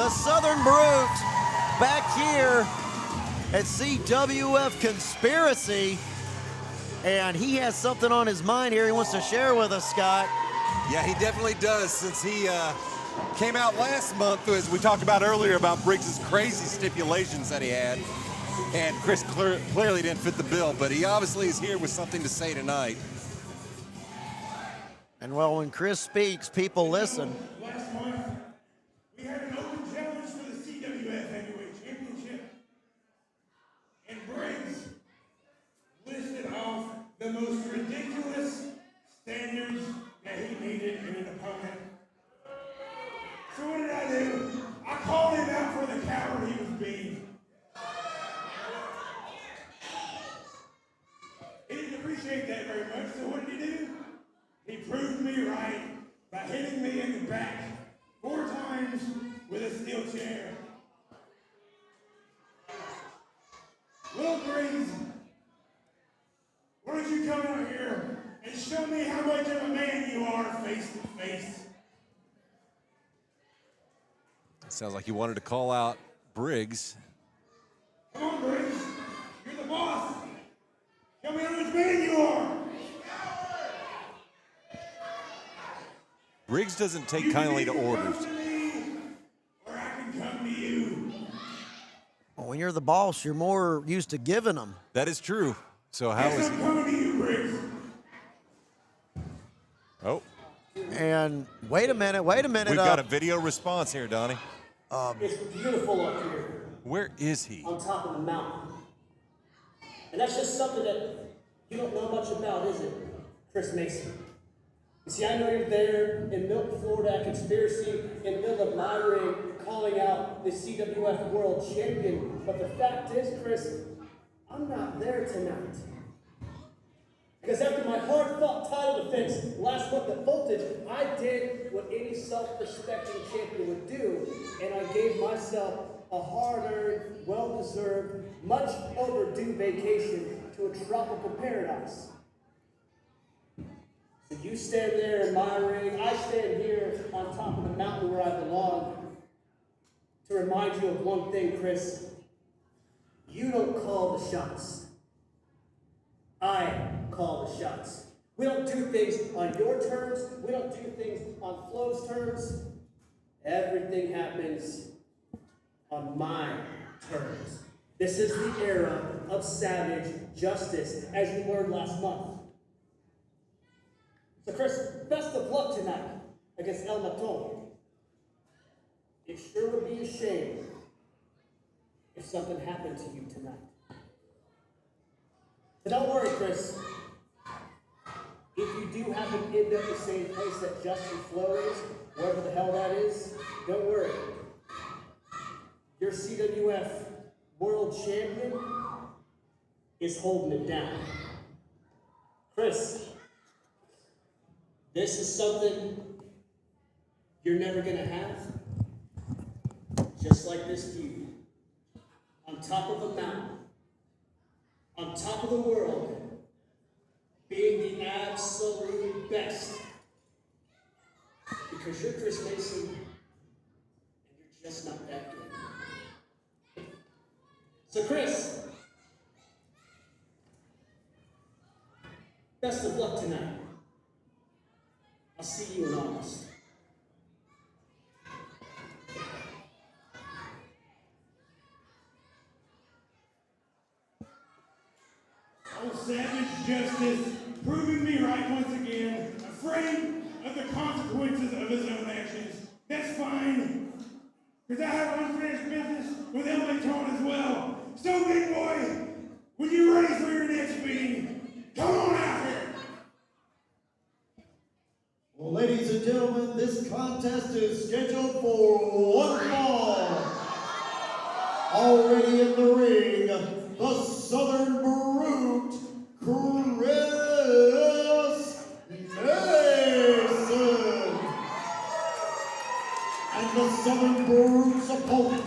Southern Brute back here at CWF Conspiracy, and he has something on his mind here he wants to share with us, Scott. Yeah, he definitely does, since he came out last month, as we talked about earlier, about Briggs' crazy stipulations that he had. And Chris clearly didn't fit the bill, but he obviously is here with something to say tonight. And well, when Chris speaks, people listen. Last month, we had an open challenge for the CWF Heavyweight Championship. And Briggs listed off the most ridiculous standards that he needed in an opponent. So what did I do? I called him out for the coward he was being. He didn't appreciate that very much, so what did he do? He proved me right by hitting me in the back 4 times with a steel chair. Well, Briggs, why don't you come out here and show me how much of a man you are face to face? Sounds like you wanted to call out Briggs. Come on, Briggs. You're the boss. Show me how much man you are. Briggs doesn't take You can kindly to either orders. come to me, or I can come to you. Well, when you're the boss, you're more used to giving them. That is true. So how Yes, is I'm he? coming to you, Briggs. Oh, And wait a minute. we've got a video response here, Donnie. It's beautiful up here Where is he? on top of the mountain. And that's just something that you don't know much about, is it, Chris Mason? You see, I know you're there in Milton, Florida at Conspiracy, in the middle of my ring, calling out the CWF World Champion. But the fact is, Chris, I'm not there tonight. Because after my hard-fought title defense last month at Voltage, I did what any self-respecting champion would do, and I gave myself a hard-earned, well-deserved, much overdue vacation to a tropical paradise. So you stand there in my ring, I stand here on top of the mountain where I belong, to remind you of one thing, Chris. You don't call the shots. I call the shots. We don't do things on your terms. We don't do things on Flo's terms. Everything happens on my terms. This is the era of savage justice, as you learned last month. So Chris, best of luck tonight against El Maton. It sure would be a shame if something happened to you tonight. But don't worry, Chris. If you do happen to end up the same place that Justin Flo is, wherever the hell that is, don't worry. Your CWF World Champion is holding it down. Chris, this is something you're never gonna have. Just like this view, on top of a mountain, on top of the world, being the absolute best. Because you're Chris Mason, and you're just not that good. So Chris, best of luck tonight. I'll see you in August. Oh, savage justice, proving me right once again, afraid of the consequences of his own actions. That's fine, because I have unfinished business with El Maton as well. So, big boy, when you're ready for your next meeting, come on out here. Well, ladies and gentlemen, this contest is scheduled for one fall. Already in the ring, the Southern Brute, Chris Mason. And the Southern Brute's opponent,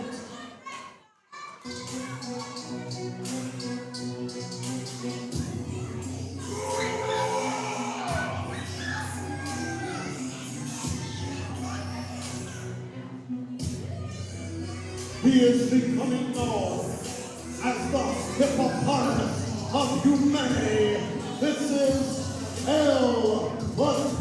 He is becoming known as the hippopotamus of humanity. This is El Matón.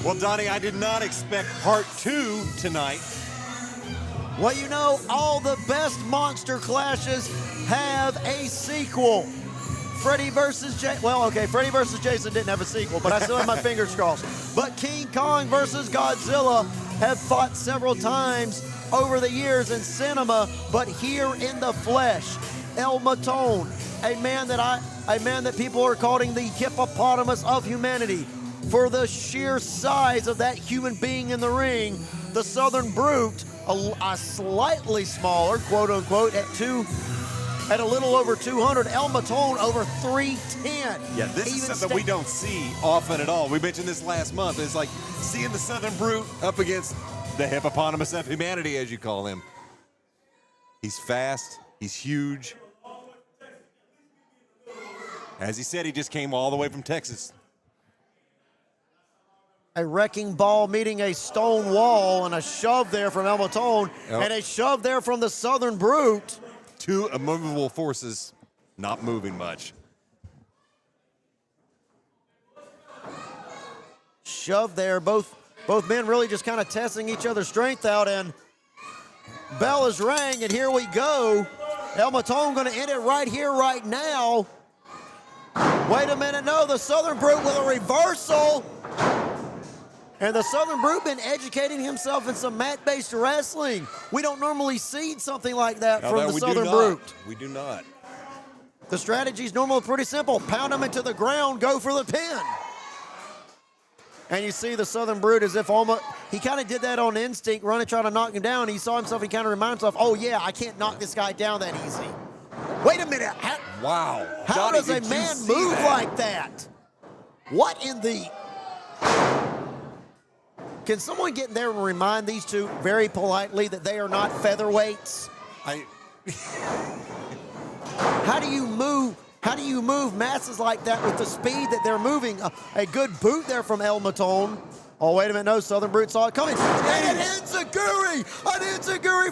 Well, Donnie, I did not expect part 2 tonight. Well, you know, all the best monster clashes have a sequel. Freddy versus Freddy versus Jason didn't have a sequel, but I still have my fingers crossed. But King Kong versus Godzilla have fought several times over the years in cinema, but here in the flesh, El Matón, a man that people are calling the hippopotamus of humanity. For the sheer size of that human being in the ring, the Southern Brute, a slightly smaller, quote unquote, at a little over 200. El Matón over 310. Yeah, this is something we don't see often at all. We mentioned this last month. It's like seeing the Southern Brute up against the hippopotamus of humanity, as you call him. He's fast. He's huge. As he said, he just came all the way from Texas. A wrecking ball meeting a stone wall, and a shove there from El Matón, and a shove there from the Southern Brute. Two immovable forces not moving much. Shove there, both men really just kind of testing each other's strength out, and bell is rang, and here we go. El Matón going to end it right here, right now. Wait a minute, no, the Southern Brute with a reversal. And the Southern Brute been educating himself in some mat-based wrestling. We don't normally see something like that from the Southern Brute. We do not. The strategy's normally pretty simple. Pound him into the ground, go for the pin. And you see the Southern Brute as if almost, he kind of did that on instinct, running, trying to knock him down. He saw himself, he kind of reminded himself, oh yeah, I can't knock this guy down that easy. Wait a minute. Wow. How Johnny, does a man move like that? What in the... Can someone get in there and remind these two very politely that they are not featherweights? How do you move masses like that with the speed that they're moving? A good boot there from El Matón. Oh, wait a minute, no, Southern Brute saw it coming. And an enziguri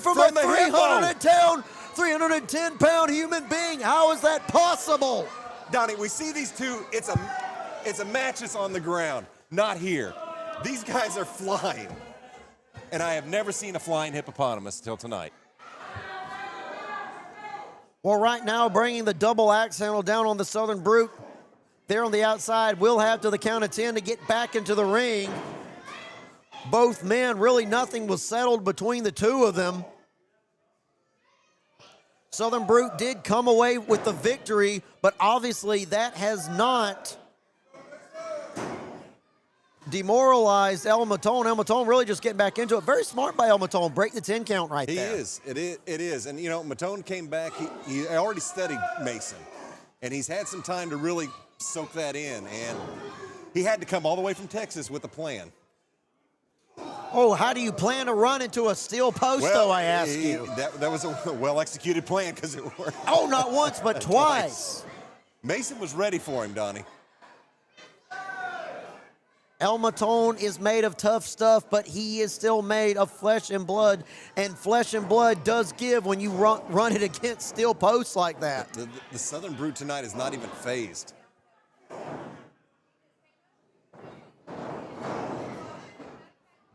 from a 310-pound human being. How is that possible? Donnie, we see these two, it's a match that's on the ground, not here. These guys are flying, and I have never seen a flying hippopotamus till tonight. Well, right now, bringing the double axe handle down on the Southern Brute. There on the outside, will have to the count of 10 to get back into the ring. Both men, really nothing was settled between the two of them. Southern Brute did come away with the victory, but obviously that has not demoralized El Matón. El Matón really just getting back into it. Very smart by El Matón. Break the 10 count right there. He is. It is. And, you know, Matón came back. He already studied Mason. And he's had some time to really soak that in. And he had to come all the way from Texas with a plan. Oh, how do you plan to run into a steel post, though, I ask you? That was a well-executed plan because it worked. Oh, not once, but twice. Mason was ready for him, Donnie. El Matón is made of tough stuff, but he is still made of flesh and blood does give when you run it against steel posts like that. The Southern Brute tonight is not even phased.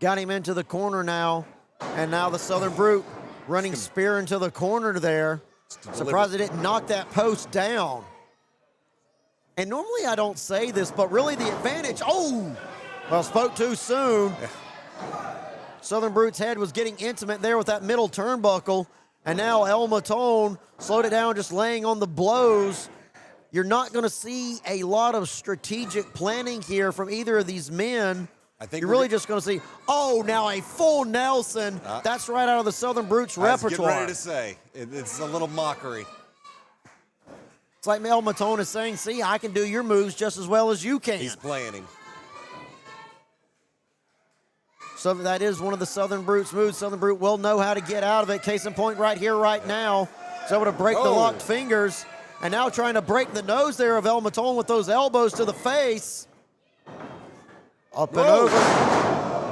Got him into the corner now, and now the Southern Brute running spear into the corner there. Surprised they didn't knock that post down. And normally I don't say this, but really the advantage, well, spoke too soon. Southern Brute's head was getting intimate there with that middle turnbuckle, and now El Matón slowed it down, just laying on the blows. You're not going to see a lot of strategic planning here from either of these men. I think you're really just going to see, now a full Nelson. That's right out of the Southern Brute's repertoire. I was getting ready to say, it's a little mockery. It's like El Matón is saying, see, I can do your moves just as well as you can. He's playing him. So that is one of the Southern Brute's moves. Southern Brute will know how to get out of it. Case in point right here, right now. He's able to break the locked fingers. And now trying to break the nose there of El Matón with those elbows to the face. Up and over.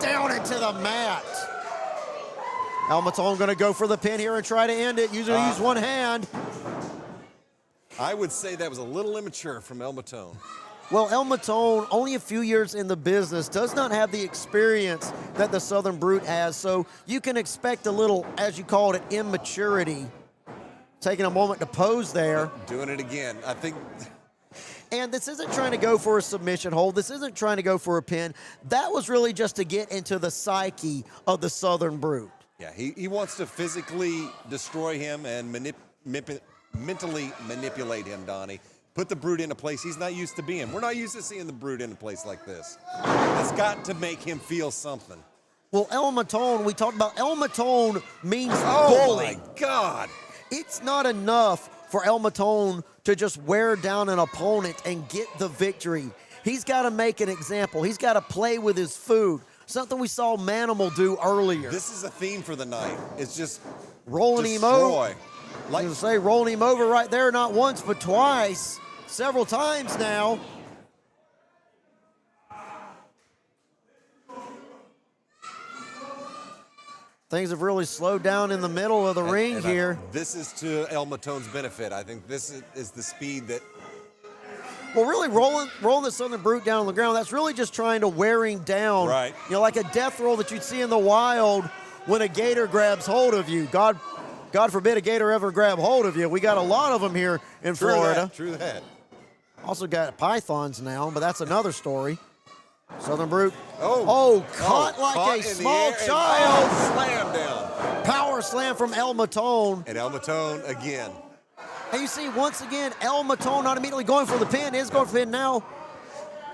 Down into the mat. El Matón going to go for the pin here and try to end it. Use one hand. I would say that was a little immature from El Matón. Well, El Matón, only a few years in the business, does not have the experience that the Southern Brute has, so you can expect a little, as you called it, immaturity. Taking a moment to pose there. Doing it again. I think. And this isn't trying to go for a submission hold. This isn't trying to go for a pin. That was really just to get into the psyche of the Southern Brute. Yeah, he wants to physically destroy him and mentally manipulate him, Donnie. Put the Brute in a place he's not used to being. We're not used to seeing the Brute in a place like this. It's got to make him feel something. Well, El Matón, we talked about El Matón means bully. Oh, my God. It's not enough for El Matón to just wear down an opponent and get the victory. He's got to make an example. He's got to play with his food. Something we saw Manimal do earlier. This is a theme for the night. It's just rolling him over. Like I was gonna say, rolling him over right there, not once but twice, several times now. Things have really slowed down in the middle of the ring here. This is to El Matón's benefit. I think this is the speed that. Well, really rolling the Southern Brute down on the ground, that's really just trying to wear him down. Right. You know, like a death roll that you'd see in the wild when a gator grabs hold of you. God forbid a gator ever grab hold of you. We got a lot of them here in Florida. True that. Also got pythons now, but that's another story. Southern Brute. Caught like a small child. Slam down. Power slam from El Matón. And El Matón again. And you see, once again, El Matón not immediately going for the pin. Is going for the pin now.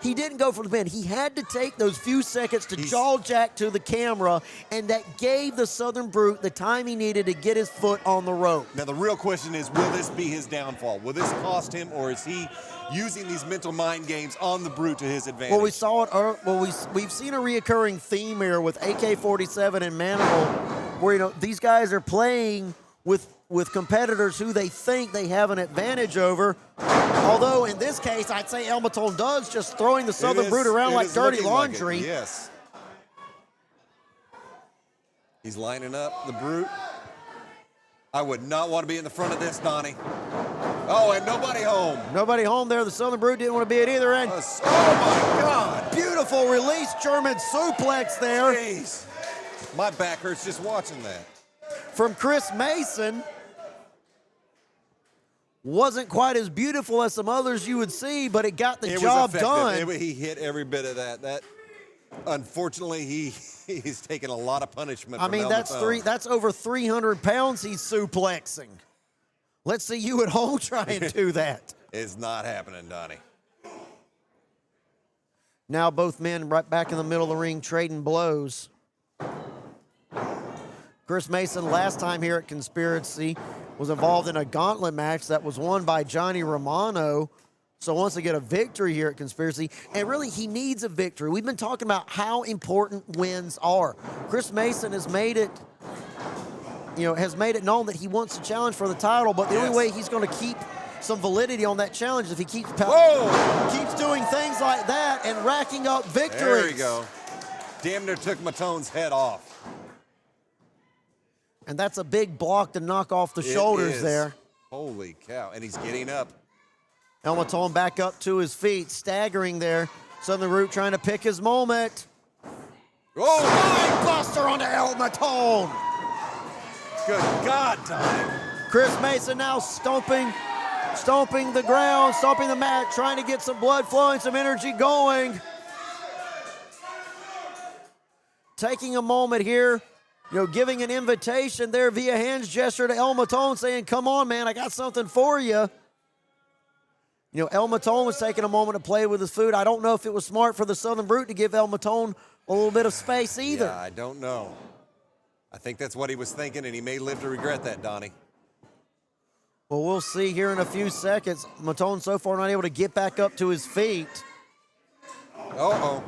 He didn't go for the pin. He had to take those few seconds to jaw jack to the camera, and that gave the Southern Brute the time he needed to get his foot on the rope. Now, the real question is, will this be his downfall? Will this cost him, or is he using these mental mind games on the Brute to his advantage? Well, we saw it. We've seen a reoccurring theme here with AK-47 and Manimal, where, you know, these guys are playing with competitors who they think they have an advantage over. Although in this case, I'd say El Matón does, just throwing the Southern Brute around like dirty laundry. Like yes. He's lining up the Brute. I would not want to be in the front of this, Donnie. Oh, and nobody home. Nobody home there. The Southern Brute didn't want to be at either end. Oh, my God. Beautiful release, German suplex there. Jeez. My back hurts just watching that. From Chris Mason. Wasn't quite as beautiful as some others you would see, but it got the job done. He hit every bit of that. That, unfortunately, he's taken a lot of punishment. I mean, that's over 300 pounds he's suplexing. Let's see you at home try and do that. It's not happening, Donnie. Now both men right back in the middle of the ring trading blows. Chris Mason, last time here at Conspiracy, was involved in a gauntlet match that was won by Johnny Romano. So wants to get a victory here at Conspiracy. And really, he needs a victory. We've been talking about how important wins are. Chris Mason has made it, known that he wants to challenge for the title, but the only way he's going to keep some validity on that challenge is if he keeps doing things like that and racking up victories. There you go. Damn near took Matón's head off. And that's a big block to knock off the shoulders there. Holy cow. And he's getting up. El Matón back up to his feet, staggering there. Southern Brute trying to pick his moment. Oh! Buster onto El Matón. Good God, Donnie. Chris Mason now stomping the ground, stomping the mat, trying to get some blood flowing, some energy going. Taking a moment here. Giving an invitation there via hands gesture to El Matón, saying, come on, man, I got something for you. El Matón was taking a moment to play with his food. I don't know if it was smart for the Southern Brute to give El Matón a little bit of space either. Yeah, I don't know. I think that's what he was thinking, and he may live to regret that, Donnie. Well, we'll see here in a few seconds. Matón so far not able to get back up to his feet. Uh-oh.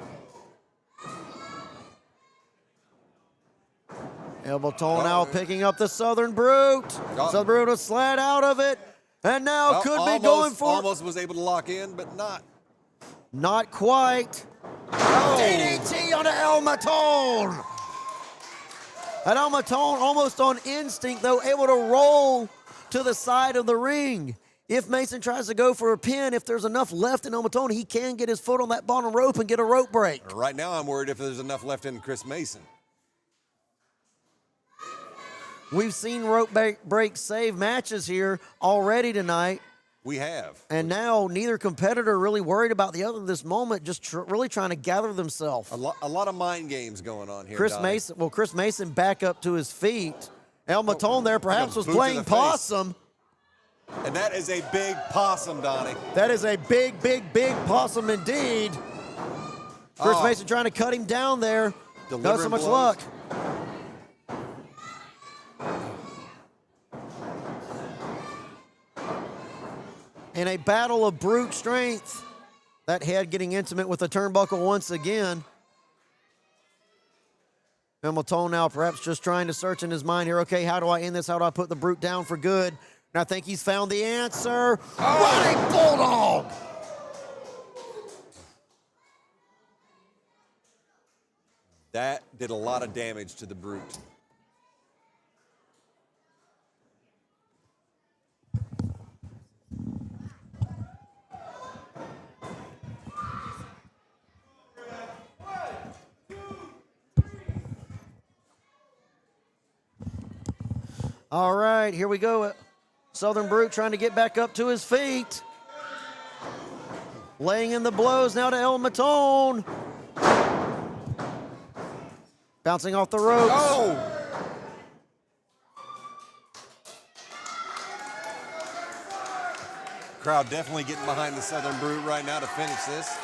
Elbow now picking up the Southern Brute. Southern Brute will slide out of it. And now could be going for... Almost was able to lock in, but not. Not quite. DDT on El Matón. And El Matón almost on instinct, though, able to roll to the side of the ring. If Mason tries to go for a pin, if there's enough left in El Matón, he can get his foot on that bottom rope and get a rope break. Right now, I'm worried if there's enough left in Chris Mason. We've seen rope break save matches here already tonight. We have. And now neither competitor really worried about the other this moment, just really trying to gather themselves. A lot of mind games going on here, Chris Donnie. Mason, well, Chris Mason back up to his feet. El Matón there perhaps was playing possum. And that is a big possum, Donnie. That is a big, big, big possum indeed. Chris Mason trying to cut him down there. Not so much luck. In a battle of brute strength, that head getting intimate with the turnbuckle once again. El Matón now perhaps just trying to search in his mind here. Okay, how do I end this? How do I put the brute down for good? And I think he's found the answer. Running Bulldog! That did a lot of damage to the brute. All right, here we go. Southern Brute trying to get back up to his feet. Laying in the blows now to El Matón. Bouncing off the ropes. Oh! Crowd definitely getting behind the Southern Brute right now to finish this,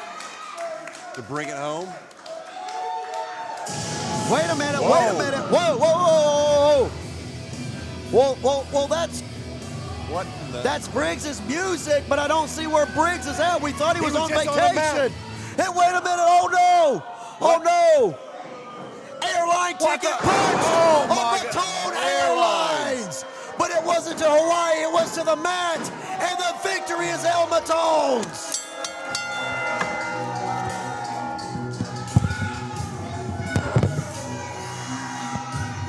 to bring it home. Wait a minute, wait a minute. Whoa, whoa, whoa, whoa. Well, that's Briggs' music, but I don't see where Briggs is at. We thought he was on vacation. And wait a minute, oh no! Oh no! Airline ticket punch on Matón Airlines! But it wasn't to Hawaii, it was to the mat, and the victory is El Matón's!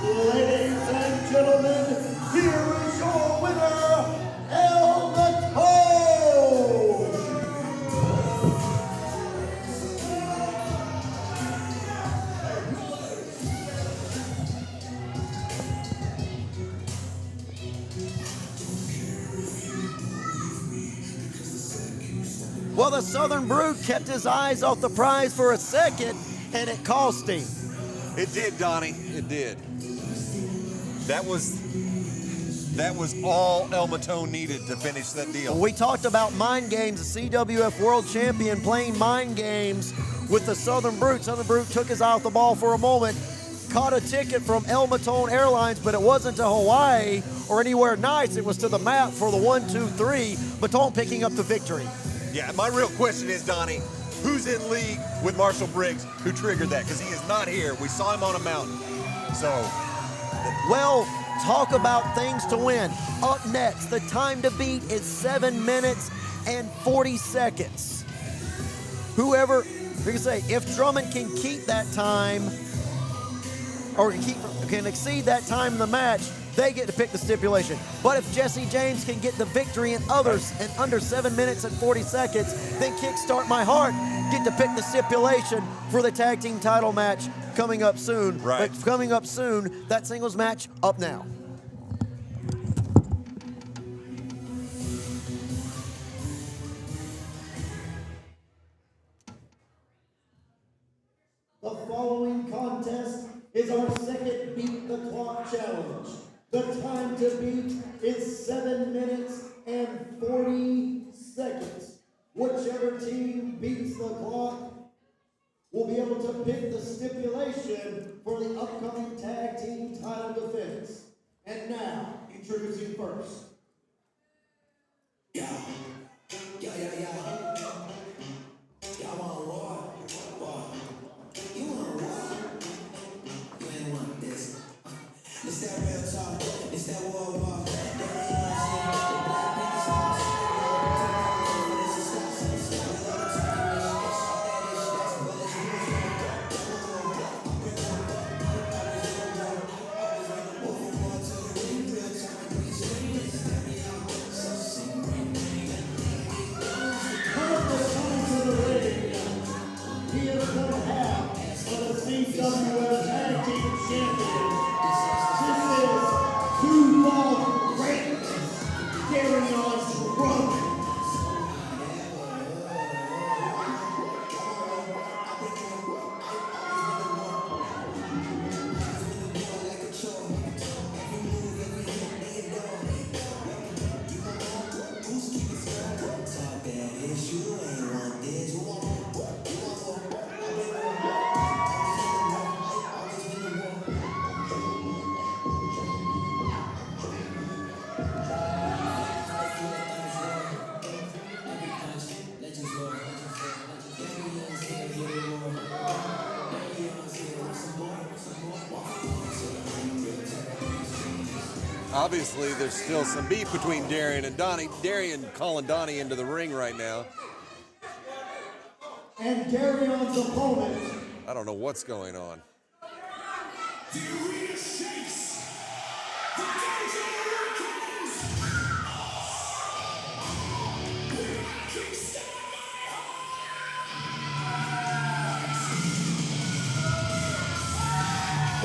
Ladies and gentlemen, here is your winner, El Matón! Well, the Southern Brute kept his eyes off the prize for a second, and it cost him. It did, Donnie. It did. That was all El Matón needed to finish that deal. We talked about mind games. The CWF World Champion playing mind games with the Southern Brute. Southern Brute took his eye off the ball for a moment, caught a ticket from El Matón Airlines, but it wasn't to Hawaii or anywhere nice. It was to the mat for the 1, 2, 3. Matón picking up the victory. Yeah, my real question is, Donnie, who's in league with Marshall Briggs who triggered that? Because he is not here. We saw him on a mountain. So, well, talk about things to win. Up next, the time to beat is 7 minutes and 40 seconds. Whoever, we can say, if Drummond can keep that time, or can exceed that time in the match, they get to pick the stipulation. But if Jesse James can get the victory and others in under 7 minutes and 40 seconds, then Kickstart My Heart get to pick the stipulation for the tag team title match coming up soon. Right. But coming up soon, that singles match up now. The following contest is our second Beat the Clock challenge. The time to beat is 7 minutes and 40 seconds. Whichever team beats the clock will be able to pick the stipulation for the upcoming tag team title defense. And now, introducing first. Yeah. Y'all want war? War. You want war? You ain't want this. CWF Tag Team Champions. This is two-ball greatness, carrying on Drummond. Obviously, there's still some beef between Darian and Donnie. Darian calling Donnie into the ring right now. And Darion's opponent. I don't know what's going on. He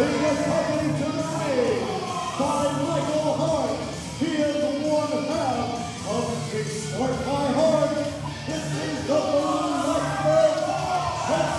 is coming tonight by Michael Hart. He is one half of Kickstart My Heart. This is the Moonlight Jesse.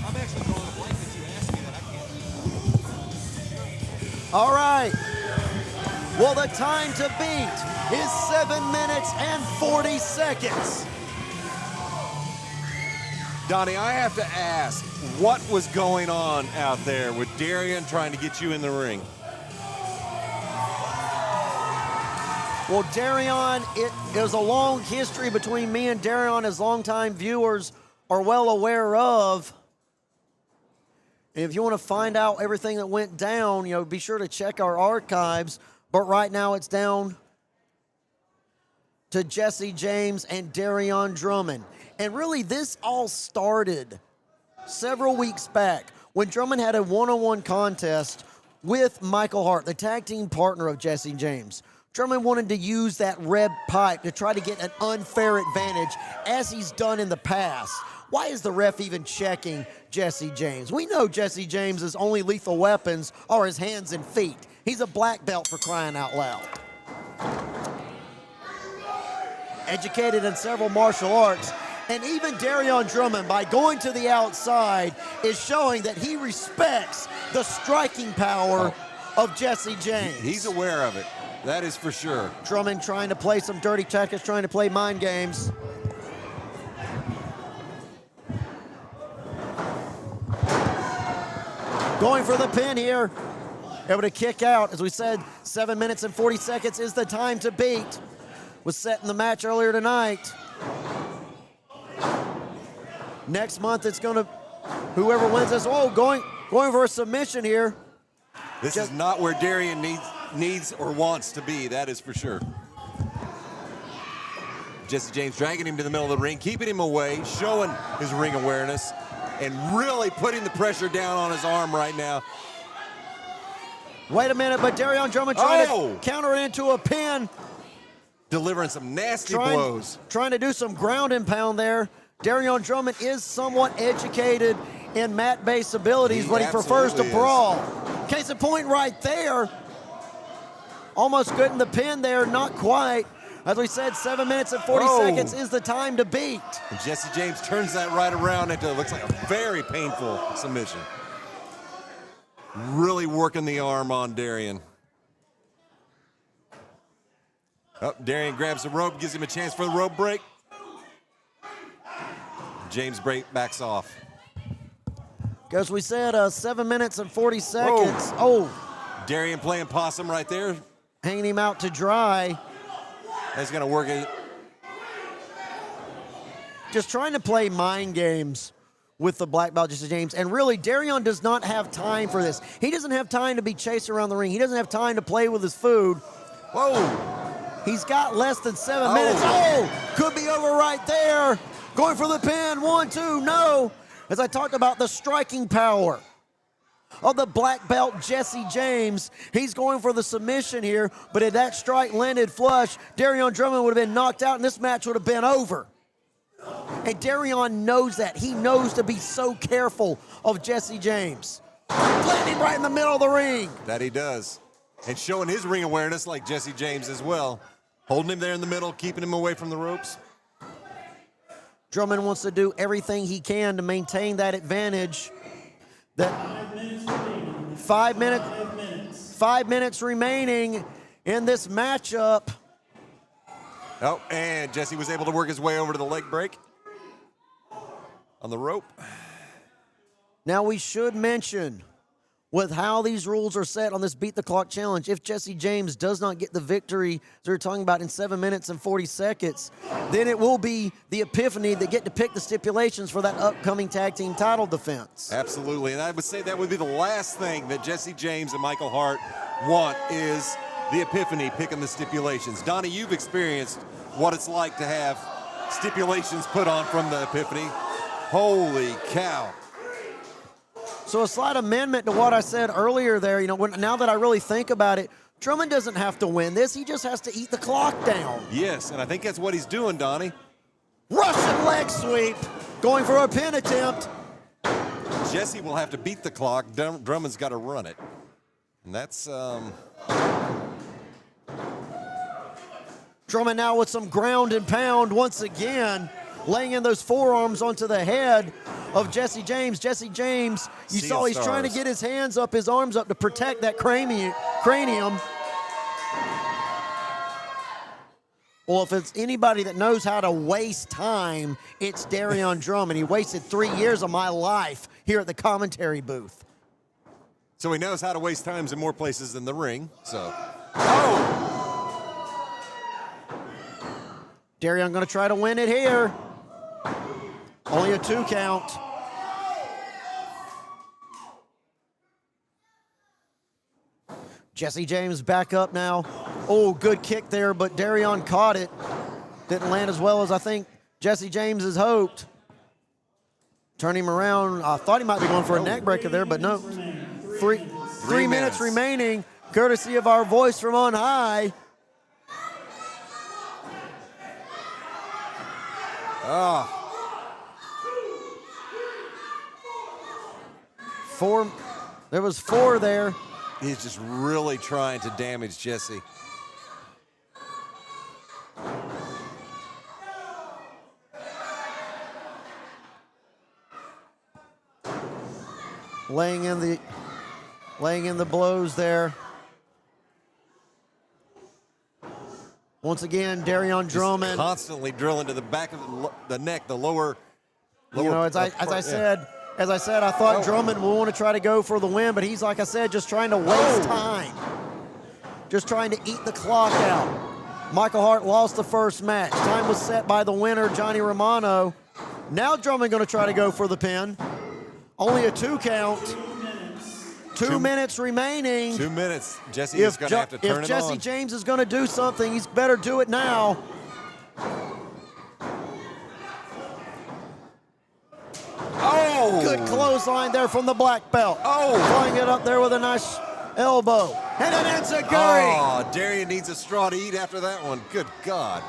I'm actually drawing a blank that you asked me that I can't. All right. Well, the time to beat is 7 minutes and 40 seconds. Donnie, I have to ask, what was going on out there with Darian trying to get you in the ring? Well, Darian, it is a long history between me and Darian, as longtime viewers are well aware of. And if you want to find out everything that went down, you know, be sure to check our archives. But right now it's down to Jesse James and Darian Drummond. And really, this all started several weeks back when Drummond had a one-on-one contest with Michael Hart, the tag team partner of Jesse James. Drummond wanted to use that red pipe to try to get an unfair advantage, as he's done in the past. Why is the ref even checking Jesse James? We know Jesse James's only lethal weapons are his hands and feet. He's a black belt, for crying out loud. Educated in several martial arts, and even Darian Drummond, by going to the outside, is showing that he respects the striking power of Jesse James. He's aware of it. That is for sure. Drummond trying to play some dirty tactics, trying to play mind games. Going for the pin here. Able to kick out. As we said, 7 minutes and 40 seconds is the time to beat. Was set in the match earlier tonight. Next month it's going to, whoever wins this, going for a submission here. This is not where Darian needs or wants to be, that is for sure. Jesse James dragging him to the middle of the ring, keeping him away, showing his ring awareness, and really putting the pressure down on his arm right now. Wait a minute, but Darian Drummond trying to counter into a pin. Delivering some nasty blows. Trying to do some ground and pound there. Darian Drummond is somewhat educated in mat-based abilities, but he prefers to brawl. Case in point right there. Almost getting the pin there, not quite. As we said, 7 minutes and 40 seconds is the time to beat. And Jesse James turns that right around into, looks like a very painful submission. Really working the arm on Darian. Oh, Darian grabs the rope, gives him a chance for the rope break. James backs off. As we said, 7 minutes and 40 seconds. Darian playing possum right there. Hanging him out to dry. That's going to work it. Just trying to play mind games with the black belt, Jesse James. And really, Darion does not have time for this. He doesn't have time to be chased around the ring. He doesn't have time to play with his food. Whoa. He's got less than 7 minutes. Oh, could be over right there. Going for the pin. 1, 2, no. As I talked about the striking power of the black belt Jesse James. He's going for the submission here, but if that strike landed flush, Darion Drummond would have been knocked out and this match would have been over. And Darion knows that. He knows to be so careful of Jesse James. Landing right in the middle of the ring. That he does. And showing his ring awareness like Jesse James as well. Holding him there in the middle, keeping him away from the ropes. Drummond wants to do everything he can to maintain that advantage. That 5 minutes remaining in this matchup. Oh, and Jesse was able to work his way over to the leg break on the rope. Now we should mention, with how these rules are set on this Beat the Clock challenge, if Jesse James does not get the victory that we're talking about in 7 minutes and 40 seconds, then it will be the Epiphany that get to pick the stipulations for that upcoming tag team title defense. Absolutely, and I would say that would be the last thing that Jesse James and Michael Hart want is the Epiphany picking the stipulations. Donnie, you've experienced what it's like to have stipulations put on from the Epiphany. Holy cow. So a slight amendment to what I said earlier there, now that I really think about it, Drummond doesn't have to win this. He just has to eat the clock down. Yes, and I think that's what he's doing, Donnie. Russian leg sweep, going for a pin attempt. Jesse will have to beat the clock. Drummond's got to run it. And that's... Drummond now with some ground and pound once again, laying in those forearms onto the head of Jesse James. Jesse James, you saw he's trying to get his hands up, his arms up to protect that cranium. Well, if it's anybody that knows how to waste time, it's Darion Drummond. He wasted 3 years of my life here at the commentary booth. So he knows how to waste times in more places than the ring, so. Oh! Darion going to try to win it here. Only a 2 count. Jesse James back up now. Oh, good kick there, but Darion caught it. Didn't land as well as I think Jesse James has hoped. Turn him around. I thought he might be going for a neck breaker there, but no. Three minutes remaining, courtesy of our voice from on high. Oh. 4. There was 4 there. He's just really trying to damage Jesse. Laying in the blows there. Once again, Darion Drummond constantly drilling to the back of the neck, the lower. As I said, I thought Drummond would want to try to go for the win, but he's, like I said, just trying to waste time. Just trying to eat the clock out. Michael Hart lost the first match. Time was set by the winner, Johnny Romano. Now Drummond going to try to go for the pin. Only a 2 count. 2 minutes remaining. 2 minutes. Jesse is going to have to turn it on. If Jesse James is going to do something, he's better do it now. Oh! Good clothesline there from the black belt. Oh! Flying it up there with a nice elbow. And an enziguri. Oh, Darion needs a straw to eat after that one. Good God.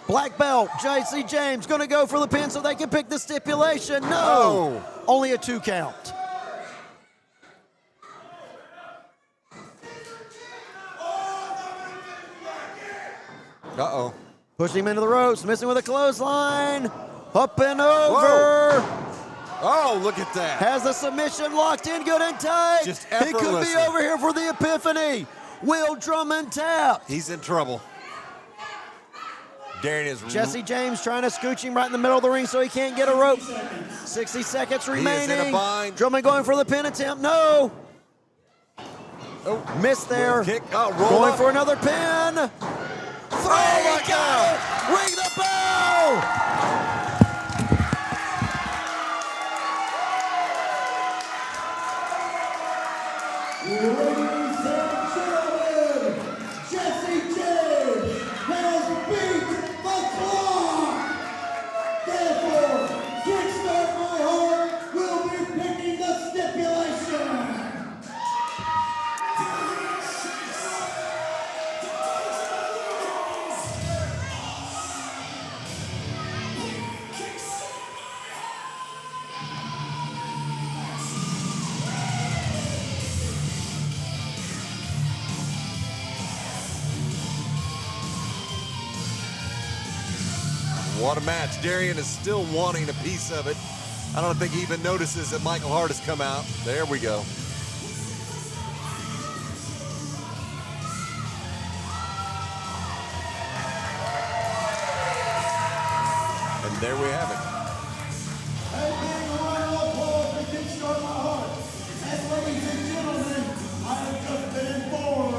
Black belt, Jesse James going to go for the pin so they can pick the stipulation. No! Only a 2 count. Uh-oh. Pushed him into the ropes, missing with a clothesline. Up and over. Whoa. Oh, look at that. Has the submission locked in good and tight. Just He could effortlessly. be over here for the Epiphany. Will Drummond tap? He's in trouble. Darion is... Jesse James trying to scooch him right in the middle of the ring so he can't get a rope. 60 seconds remaining. He is in a bind. Drummond going for the pin attempt. No. Oh, missed there. Kick. Oh, roll going up. for another pin. 3 count. Ring the Ladies and gentlemen, Jesse James has beat the clock. Therefore, Kickstart My Heart will be picking the stipulation. What a match. Darian is still wanting a piece of it. I don't think he even notices that Michael Hart has come out. There we go. And there we have it. A big round of applause for Kickstart My Heart. And ladies and gentlemen, I have just been informed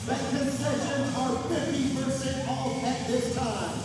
that concessions are 50% off at this time.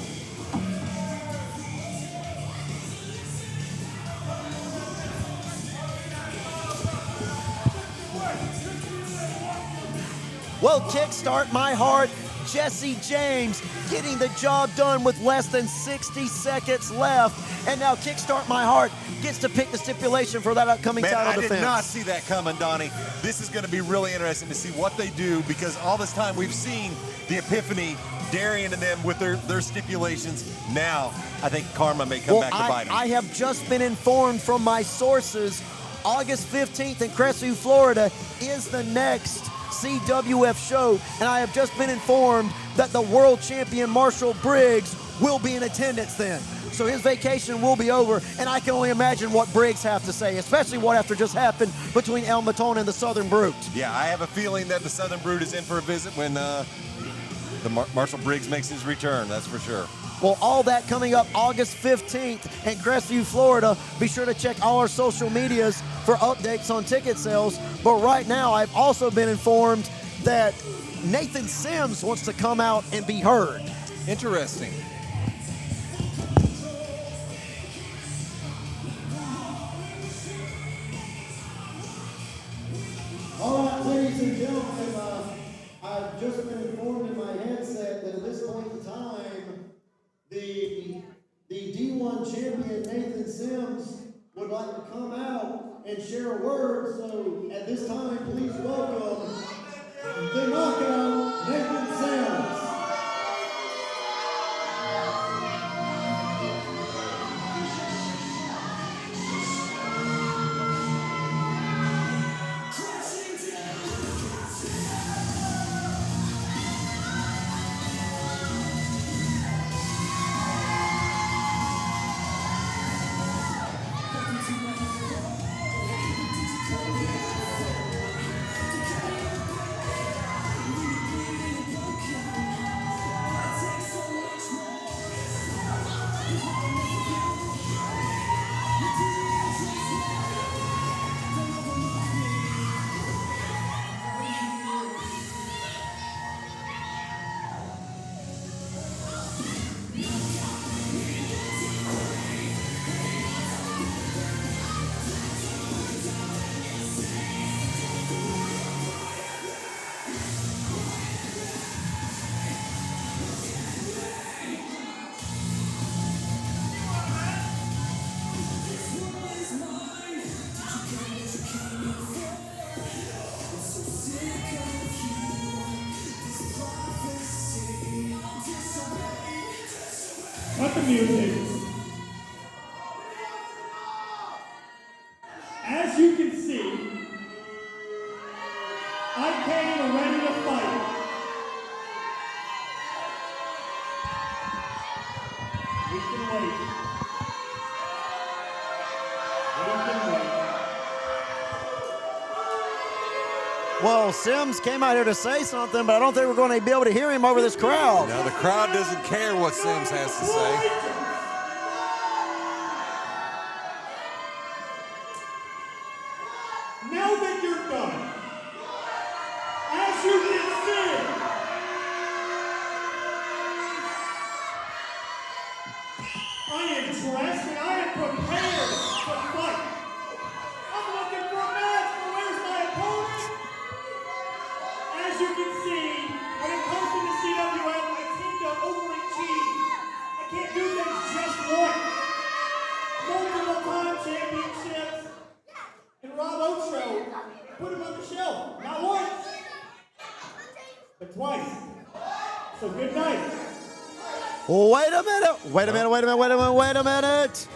Well, Kickstart My Heart, Jesse James getting the job done with less than 60 seconds left. And now Kickstart My Heart gets to pick the stipulation for that upcoming Man, title I defense. did not see that coming, Donnie. This is going to be really interesting to see what they do, because all this time we've seen the epiphany, Darian and them with their stipulations. Now, I think karma may come back to bite them. I have just been informed from my sources, August 15th in Crestview, Florida is the next CWF show, and I have just been informed that the world champion Marshall Briggs will be in attendance then. So his vacation will be over, and I can only imagine what Briggs have to say, especially what after just happened between El Matone and the Southern Brute. Yeah, I have a feeling that the Southern Brute is in for a visit when Marshall Briggs makes his return, that's for sure. Well, all that coming up August 15th in Crestview, Florida. Be sure to check all our social medias for updates on ticket sales. But right now, I've also been informed that Nathan Sims wants to come out and be heard. Interesting. All right, ladies and gentlemen, I've just been informed in my headset that at this point in time, the D1 champion Nathan Sims would like to come out and share a word. So at this time, please welcome the knockout Nathan Sims. Cut the music. As you can see, I came in ready to fight. We can wait. We can wait. Well, Sims came out here to say something, but I don't think we're going to be able to hear him over this crowd. Now, the crowd doesn't care what Sims has to say. Now that you're done, as you can see, but twice. So good night. Wait a minute. Wait a minute. Wait a minute. Wait a minute. Wait a minute.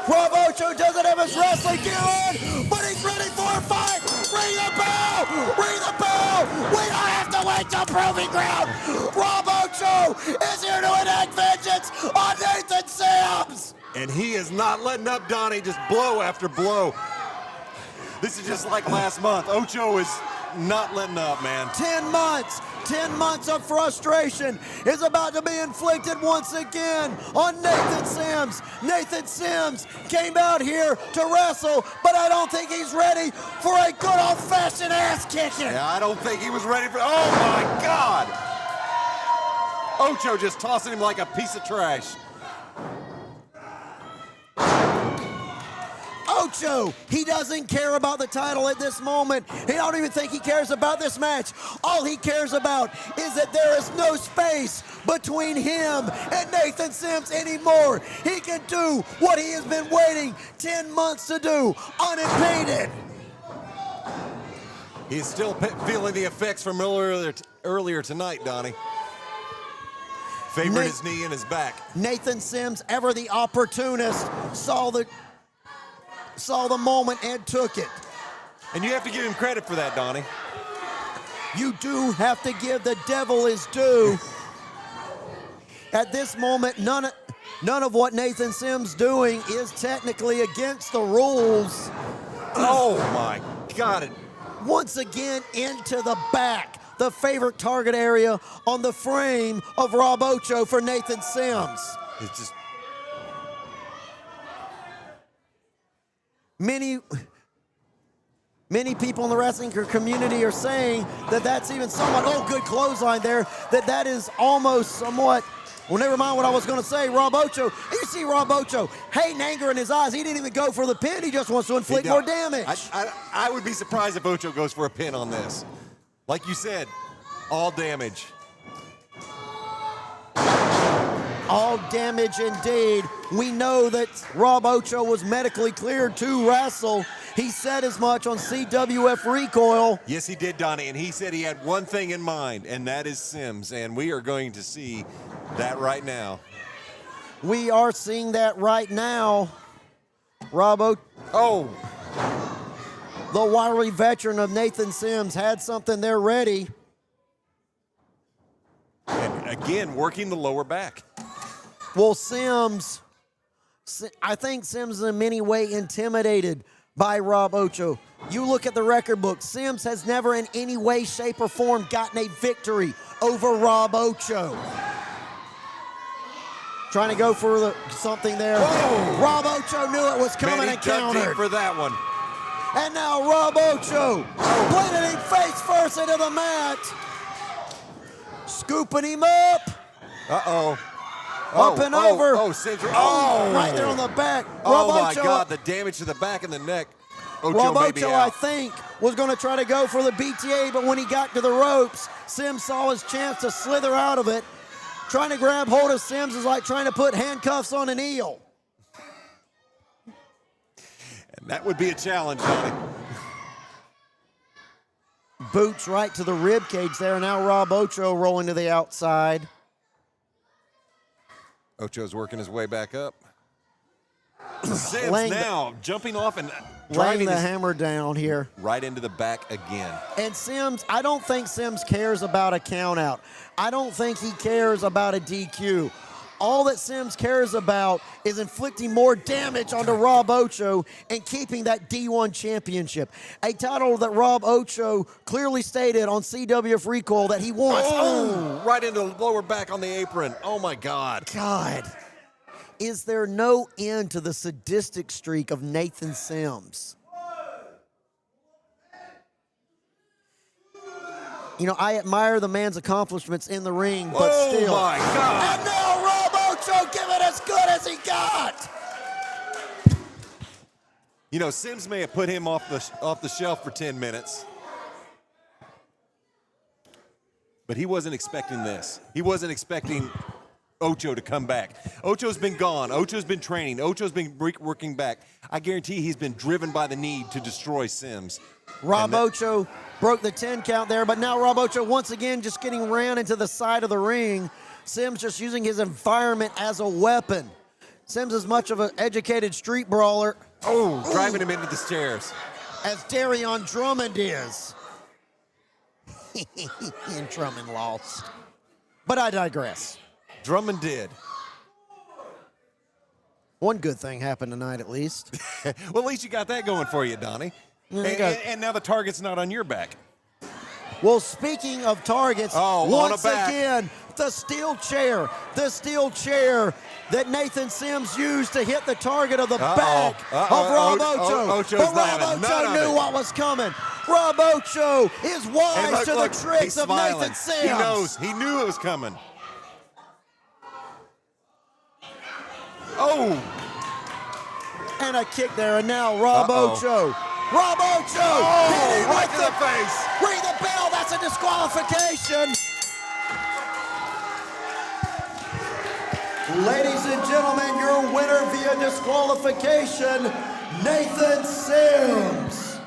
Rob Ocho doesn't have his wrestling gear on, but he's ready for a fight. Ring the bell. Ring the bell. We don't have to wait till proving ground. Rob Ocho is here to enact vengeance on Nathan Sims. And he is not letting up, Donnie, just blow after blow. This is just like last month. Ocho is not letting up, man. 10 months of frustration is about to be inflicted once again on Nathan Sims. Nathan Sims came out here to wrestle, but I don't think he's ready for a good old-fashioned ass kicking. Yeah, I don't think he was ready for, oh my God. Ocho just tossing him like a piece of trash. Ocho, he doesn't care about the title at this moment. He don't even think he cares about this match. All he cares about is that there is no space between him and Nathan Sims anymore. He can do what he has been waiting 10 months to do, unimpeded. He's still feeling the effects from earlier tonight, Donnie. Favoring his knee and his back. Nathan Sims, ever the opportunist, saw the moment and took it. And you have to give him credit for that, Donnie. You do have to give the devil his due. At this moment, none of what Nathan Sims doing is technically against the rules. Oh my God. Once again into the back, the favorite target area on the frame of Rob Ocho for Nathan Sims. It's just Many people in the wrestling community are saying that that's even somewhat, good clothesline there, that is almost somewhat, well, never mind what I was going to say. Rob Ocho, you see Rob Ocho, hate and anger in his eyes. He didn't even go for the pin. He just wants to inflict more damage. I would be surprised if Ocho goes for a pin on this. Like you said, all damage. All damage indeed. We know that Rob Ocho was medically cleared to wrestle. He said as much on CWF Recoil. Yes, he did, Donnie, and he said he had one thing in mind, and that is Sims, and we are going to see that right now. We are seeing that right now. Rob Ocho. Oh. The wiry veteran of Nathan Sims had something there ready. And again, working the lower back. Well, I think Sims is in many ways intimidated by Rob Ocho. You look at the record book, Sims has never in any way, shape, or form gotten a victory over Rob Ocho. Trying to go for something there. Oh. Rob Ocho knew it was coming and countered. For that one. And now Rob Ocho planted him face first into the mat. Scooping him up. Uh-oh. Up and over. Right there on the back. Oh, my God, the damage to the back and the neck. Rob Ocho, I think, was going to try to go for the BTA, but when he got to the ropes, Sims saw his chance to slither out of it. Trying to grab hold of Sims is like trying to put handcuffs on an eel. And that would be a challenge, Donnie. Boots right to the rib cage there. Now Rob Ocho rolling to the outside. Ocho's working his way back up. Sims now jumping off and driving the hammer down here. Right into the back again. And Sims, I don't think Sims cares about a count out. I don't think he cares about a DQ. All that Sims cares about is inflicting more damage onto Rob Ocho and keeping that D1 championship. A title that Rob Ocho clearly stated on CWF Recoil that he wants. Oh, right into the lower back on the apron. Oh, my God. God. Is there no end to the sadistic streak of Nathan Sims? You know, I admire the man's accomplishments in the ring, but still. Oh, my God. And now Rob Ocho give it as good as he got. You know, Sims may have put him off the shelf for 10 minutes. But he wasn't expecting this. He wasn't expecting Ocho to come back. Ocho's been gone. Ocho's been training. Ocho's been working back. I guarantee he's been driven by the need to destroy Sims. Rob Ocho broke the 10 count there, but now Rob Ocho once again just getting ran into the side of the ring. Sims just using his environment as a weapon. Sims is much of an educated street brawler. Oh, driving him into the stairs. As Darion Drummond is. And Drummond lost. But I digress. Drummond did. One good thing happened tonight, at least. Well, at least you got that going for you, Donnie. Yeah, And now the target's not on your back. Well, speaking of targets, once again, the steel chair that Nathan Sims used to hit the target of the back of Rob Ocho. But Rob Ocho knew what was coming. Rob Ocho is wise to the tricks of Nathan Sims. He knows. He knew it was coming. Oh! And a kick there, and now Rob Ocho. Rob Ocho! Oh, right to the face! Ring the bell, that's a disqualification! Ladies and gentlemen, your winner via disqualification, Nathan Sims.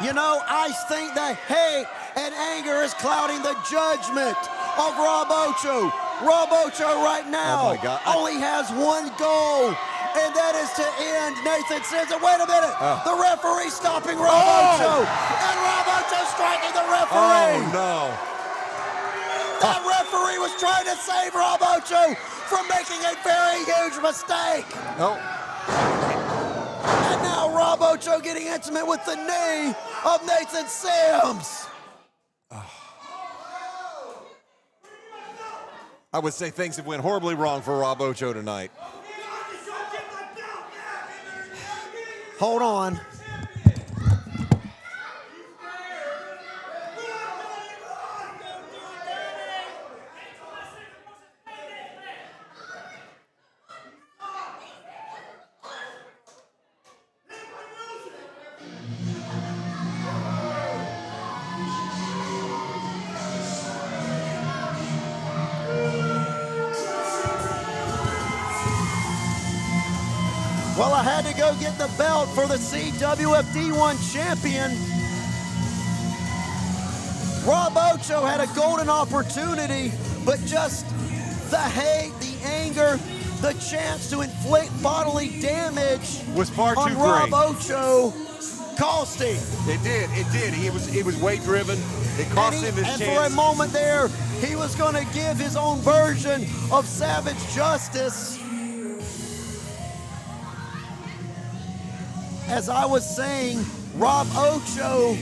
You know, I think that hate and anger is clouding the judgment of Rob Ocho. Rob Ocho right now only has one goal, and that is to end Nathan Sims. And wait a minute, the referee stopping Rob Ocho, and Rob Ocho striking the referee. Oh, no. That referee was trying to save Rob Ocho from making a very huge mistake. Oh. And now Rob Ocho getting intimate with the knee of Nathan Sims. I would say things have went horribly wrong for Rob Ocho tonight. Hold on. Well, I had to go get the belt for the CWF D1 champion. Rob Ocho had a golden opportunity, but just the hate, the anger, the chance to inflict bodily damage was far too on Rob Ocho cost him. It did. He was weight driven. It cost him his chance. And for a moment there, he was going to give his own version of savage justice. As I was saying, Rob Ocho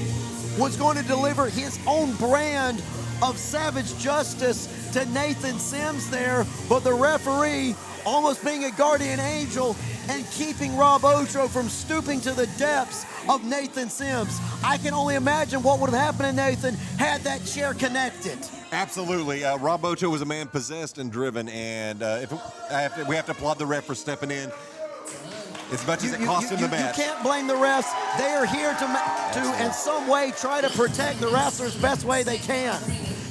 was going to deliver his own brand of savage justice to Nathan Sims there, but the referee, almost being a guardian angel and keeping Rob Ocho from stooping to the depths of Nathan Sims. I can only imagine what would have happened to Nathan had that chair connected. Absolutely. Rob Ocho was a man possessed and driven, and we have to applaud the ref for stepping in. As much as it cost him the match. You can't blame the refs. They are here to in some way, try to protect the wrestlers best way they can.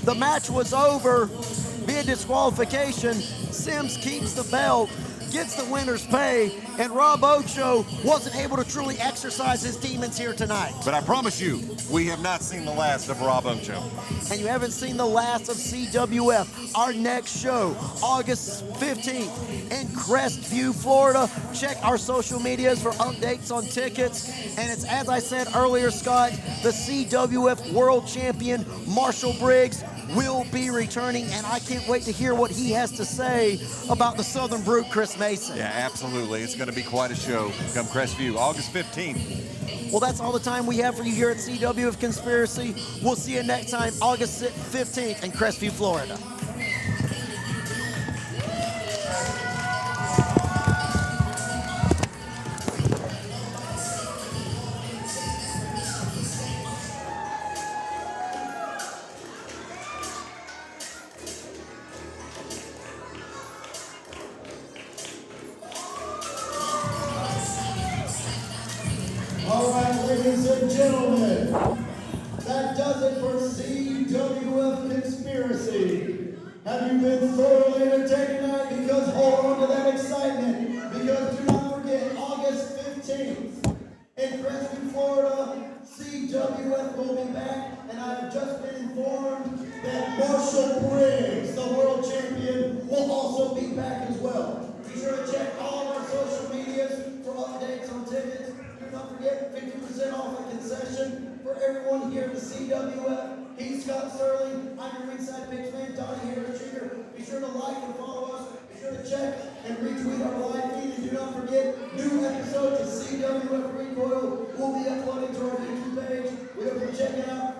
The match was over via disqualification. Sims keeps the belt, gets the winner's pay, and Rob Ocho wasn't able to truly exercise his demons here tonight. But I promise you, we have not seen the last of Rob Ocho. And you haven't seen the last of CWF. Our next show, August 15th in Crestview, Florida. Check our social medias for updates on tickets. And it's, as I said earlier, Scott, the CWF World Champion, Marshall Briggs, will be returning, and I can't wait to hear what he has to say about the Southern Brute, Chris Mason. Yeah, absolutely. It's going to be quite a show come Crestview, August 15th. Well, that's all the time we have for you here at CWF Conspiracy. We'll see you next time, August 15th in Crestview, Florida. All right, ladies and gentlemen, that does it for CWF Conspiracy. Have you been thoroughly entertained tonight? Because hold on to that excitement. Because do not forget, August 15th in Creston, Florida, CWF will be back. And I have just been informed that Marshall Briggs, the world champion, will also be back as well. Be sure to check all of our social medias for updates on tickets. Do not forget 50% off a concession for everyone here at the CWF. He's Scott Sterling. I'm your ringside pitch man, Donnie Harris Jr. Be sure to like and follow us. Be sure to check and retweet our live feed. And do not forget, new episodes of CWF Recoil will be uploaded to our YouTube page. We hope you check it out.